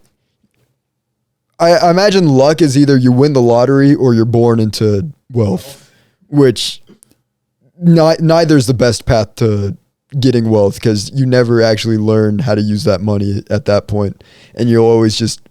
I imagine luck is either you win the lottery or you're born into wealth, which neither's the best path to getting wealth, because you never actually learn how to use that money at that point, and you'll always just.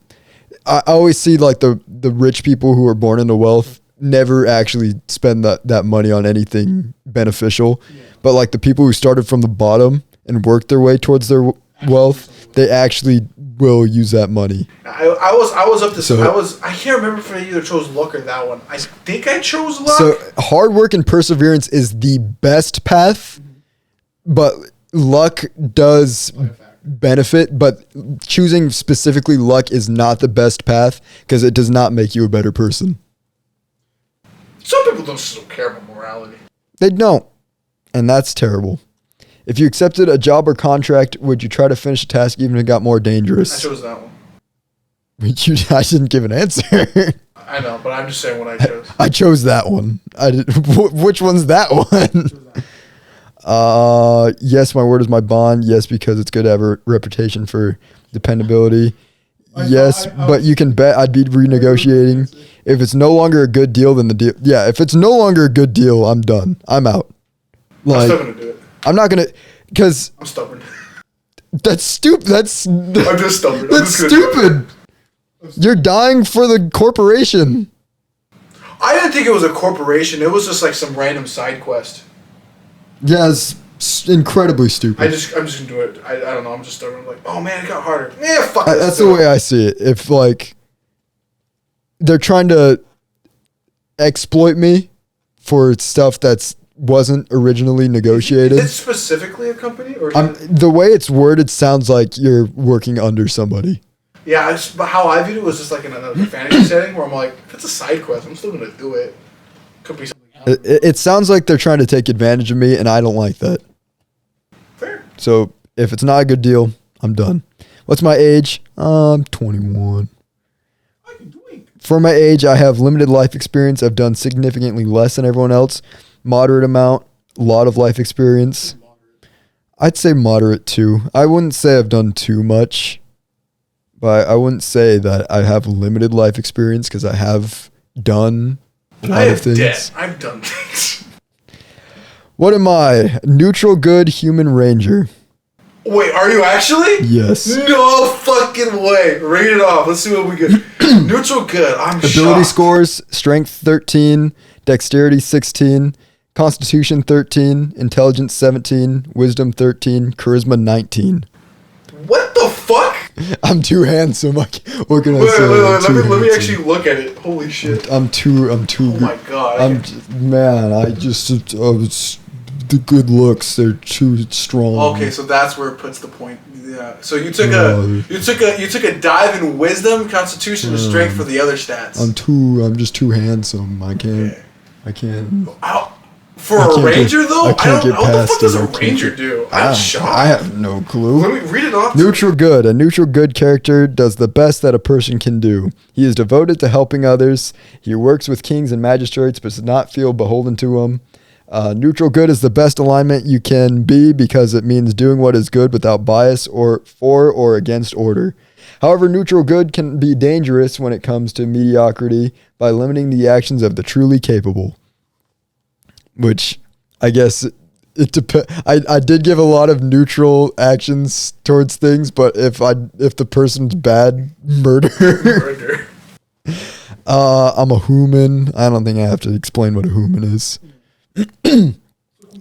I always see like the rich people who are born into wealth never actually spend that money on anything beneficial, but like the people who started from the bottom and worked their way towards their wealth, they actually will use that money. I was up to I can't remember if I either chose luck or that one. I think I chose luck. So hard work and perseverance is the best path, but luck does benefit, but choosing specifically luck is not the best path because it does not make you a better person. Some people don't care about morality. They don't, and that's terrible. If you accepted a job or contract, would you try to finish a task even if it got more dangerous? I chose that one. I didn't give an answer. I know, but I'm just saying what I chose. I chose that one. Which one's that one? Yes, my word is my bond. Yes, because it's good to have a reputation for dependability. Yes, but you can bet I'd be renegotiating. If it's no longer a good deal, then the deal. Yeah, if it's no longer a good deal, I'm done. I'm out. Like, I'm still gonna do it. I'm not gonna, because I'm stubborn. That's stupid. I'm just stubborn. That's stupid. You're dying for the corporation. I didn't think it was a corporation. It was just like some random side quest. Yeah, it's incredibly stupid. I'm just gonna do it. I don't know. I'm just stubborn. I'm like, oh man, it got harder. Yeah, fuck it. That's the way I see it. If like they're trying to exploit me for stuff that's wasn't originally negotiated. Is it specifically a company, or the way it's worded sounds like you're working under somebody. Yeah, but how I viewed it was just like in another fantasy setting where I'm like, if it's a side quest, I'm still gonna do it. Could be something else. It sounds like they're trying to take advantage of me, and I don't like that. Fair. So if it's not a good deal, I'm done. What's my age? I'm 21. For my age, I have limited life experience. I've done significantly less than everyone else. Moderate amount, a lot of life experience. I'd say moderate too. I wouldn't say I've done too much, but I wouldn't say that I have limited life experience because I have done a lot of things. I've done things. What am I? Neutral good human ranger. Wait, are you actually? Yes. No fucking way. Read it off. Let's see what we get. Neutral good. I'm Ability shocked. scores, strength 13, dexterity 16, constitution 13, intelligence 17, wisdom 13, charisma 19. What the fuck? I'm too handsome. What can I Wait, say? let me actually look at it. Holy shit. I'm too. Oh my god. The good looks, they're too strong. Okay, so that's where it puts the point. Yeah. So you took a dive in wisdom, constitution, and strength for the other stats. I'm just too handsome. I can't. For a ranger though, I can't get what the fuck past does it. a ranger do? I'm shocked. I have no clue. Let me read it off. Neutral good. A neutral good character does the best that a person can do. He is devoted to helping others. He works with kings and magistrates, but does not feel beholden to them. Neutral good is the best alignment you can be because it means doing what is good without bias or for or against order. However, neutral good can be dangerous when it comes to mediocrity by limiting the actions of the truly capable. Which, I guess, It depends. I did give a lot of neutral actions towards things, but if the person's bad, murder. Murder. I'm a human. I don't think I have to explain what a human is.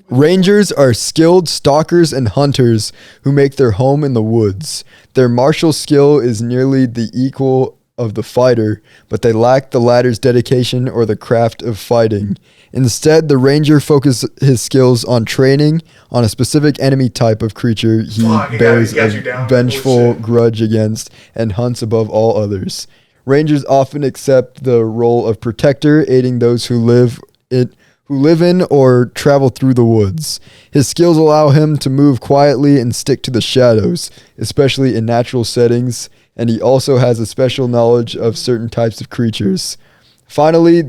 Rangers are skilled stalkers and hunters who make their home in the woods. Their martial skill is nearly the equal of the fighter, but they lack the latter's dedication or the craft of fighting. Instead, the ranger focuses his skills on training on a specific enemy type of creature he bears a vengeful grudge against and hunts above all others. Rangers often accept the role of protector, aiding those who live in or travel through the woods. His skills allow him to move quietly and stick to the shadows, especially in natural settings, and he also has a special knowledge of certain types of creatures. Finally,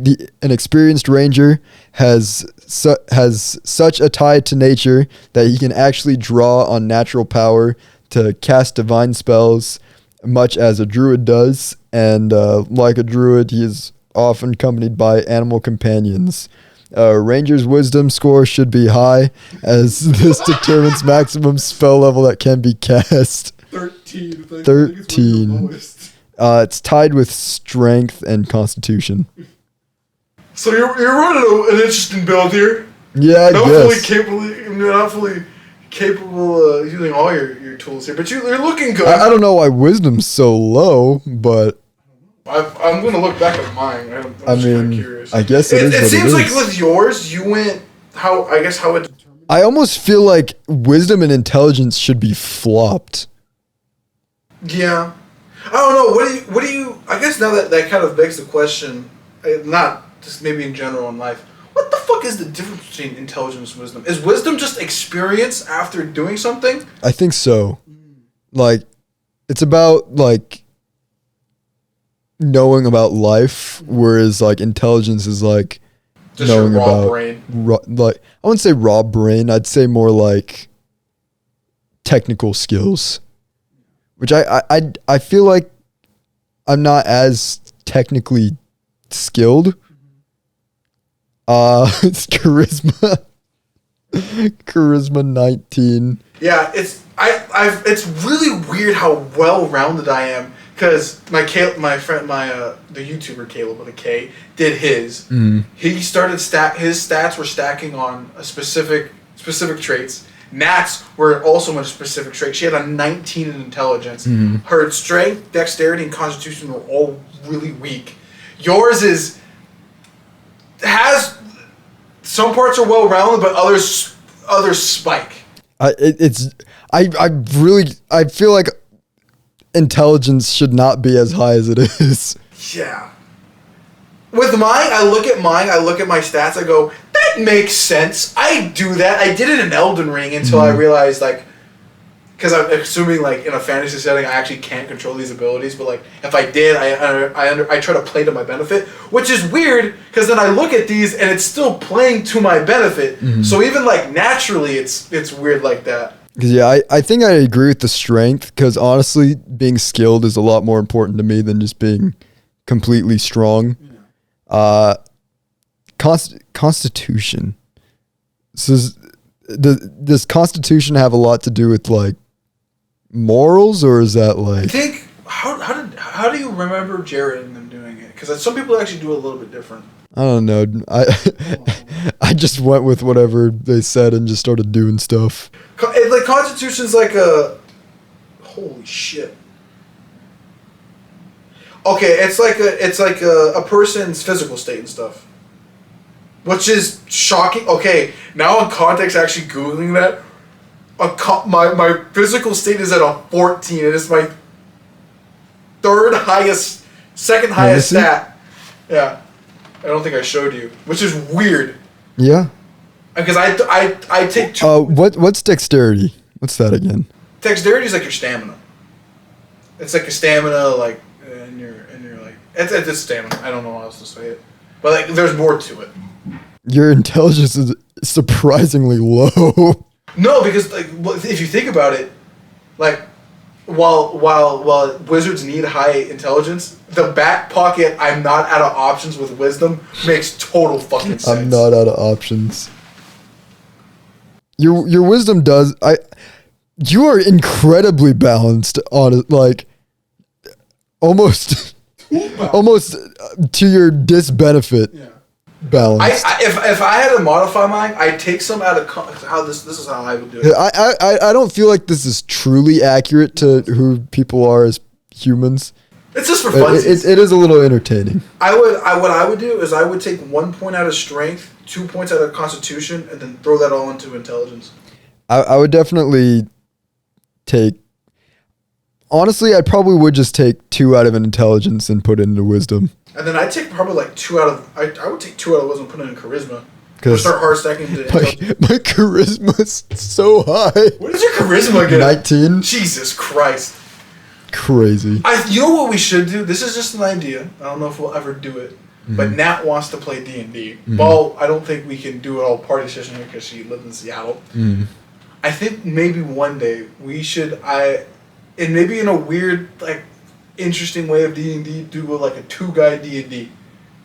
an experienced ranger has such a tie to nature that he can actually draw on natural power to cast divine spells, much as a druid does, and like a druid, he is often accompanied by animal companions. Ranger's wisdom score should be high, as this determines maximum spell level that can be cast. 13. 13. It's tied with strength and constitution. So you're running an interesting build here. Yeah, I guess. Not fully capable of using all your tools here, but you're looking good. I don't know why wisdom's so low, but I'm gonna look back at mine. I'm just kind of curious. I guess it seems like with yours, you went how it. I almost feel like wisdom and intelligence should be flopped. Yeah, I don't know. What do you? I guess now that kind of begs the question, not just maybe in general in life. What the fuck is the difference between intelligence and wisdom? Is wisdom just experience after doing something? I think so. Like, it's about like knowing about life, whereas like intelligence is like just knowing your raw about brain. Like, I wouldn't say raw brain. I'd say more like technical skills, which I feel like I'm not as technically skilled. It's charisma. Charisma 19. Yeah, it's really weird how well rounded I am, because my friend, the YouTuber Caleb with a K did his. He started his stats were stacking on a specific traits. Nat's were also on a specific trait. She had a 19 in intelligence. Her strength, dexterity, and constitution were all really weak. Yours has some parts are well rounded, but others spike. I feel like intelligence should not be as high as it is. Yeah. With mine, I look at my stats, I go, that makes sense. I do that. I did it in Elden Ring until I realized, like, because I'm assuming, like, in a fantasy setting, I actually can't control these abilities, but, like, if I did, I try to play to my benefit, which is weird, because then I look at these, and it's still playing to my benefit, so even, like, naturally, it's weird like that. Because, yeah, I think I agree with the strength, because, honestly, being skilled is a lot more important to me than just being completely strong. Constitution. So does Constitution have a lot to do with, like, morals, or is that like? I think how do you remember Jared and them doing it? Because some people actually do it a little bit different. I don't know. I just went with whatever they said and just started doing stuff. Like Constitution's like a holy shit. Okay, it's like a person's physical state and stuff, which is shocking. Okay, now in context, actually googling that. My physical state is at a 14. It is my second highest stat. Yeah, I don't think I showed you, which is weird. Yeah, because I take two. What's dexterity? What's that again? Dexterity is like your stamina. It's like a stamina, like and you're like it's stamina. I don't know how else to say it, but like there's more to it. Your intelligence is surprisingly low. No, because like if you think about it, like while wizards need high intelligence, the back pocket I'm not out of options with wisdom makes total fucking sense. I'm not out of options. Your wisdom does. You are incredibly balanced on it, like almost to your disbenefit. Yeah. Balanced. If I had to modify mine, I'd take some out of how this is how I would do it. I don't feel like this is truly accurate to who people are as humans. It's just for fun. It is a little entertaining. What I would do is I would take 1 point out of strength, 2 points out of constitution, and then throw that all into intelligence. I would definitely take. Honestly, I probably would just take 2 out of an intelligence and put it into wisdom. And then I'd take probably like 2 out of. I would take 2 out of wisdom and put it in charisma. Because start hard stacking into my charisma's so high. What is your charisma again? 19. Jesus Christ. Crazy. You know what we should do? This is just an idea. I don't know if we'll ever do it. But Nat wants to play D&D. Well, I don't think we can do it all party session here because she lives in Seattle. I think maybe one day we should, and maybe in a weird, like, interesting way of D&D, do like a 2-guy D&D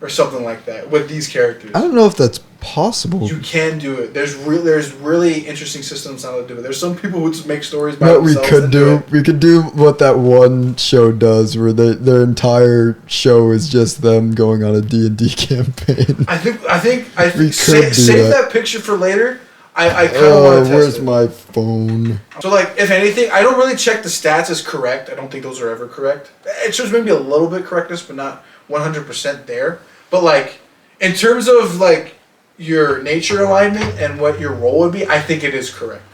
or something like that with these characters. I don't know if that's possible. You can do it. There's really interesting systems how to do it. There's some people who just make stories by what themselves. We could do what that one show does, where their entire show is just them going on a D&D campaign. I think save that picture for later. I kind of want to test where's it. my phone? So, like, if anything, I don't really check the stats as correct. I don't think those are ever correct. It shows maybe a little bit correctness, but not 100% there. But, like, in terms of, like, your nature alignment and what your role would be, I think it is correct.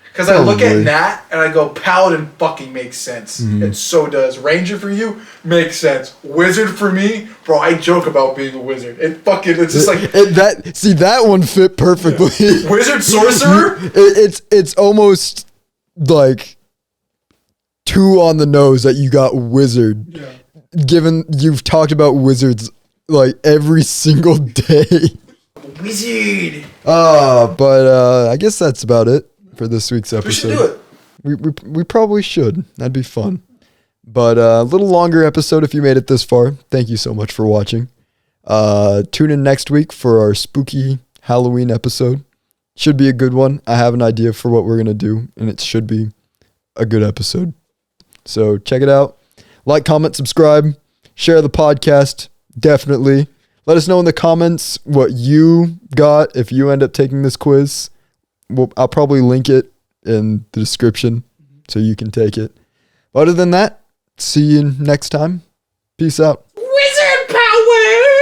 Because I look at Nat and I go, Paladin fucking makes sense. It so does. Ranger for you makes sense. Wizard for me, bro, I joke about being a wizard. It's just like... that one fit perfectly. Yeah. Wizard sorcerer? It's almost like 2 on the nose that you got wizard. Yeah. Given you've talked about wizards like every single day. Wizard. But I guess that's about it for this week's episode. We should do it. We probably should. That'd be fun. But a little longer episode if you made it this far. Thank you so much for watching. Tune in next week for our spooky Halloween episode. Should be a good one. I have an idea for what we're going to do, and it should be a good episode. So check it out. Like, comment, subscribe, share the podcast. Definitely. Let us know in the comments what you got if you end up taking this quiz. I'll probably link it in the description so you can take it. Other than that, see you next time. Peace out. Wizard power!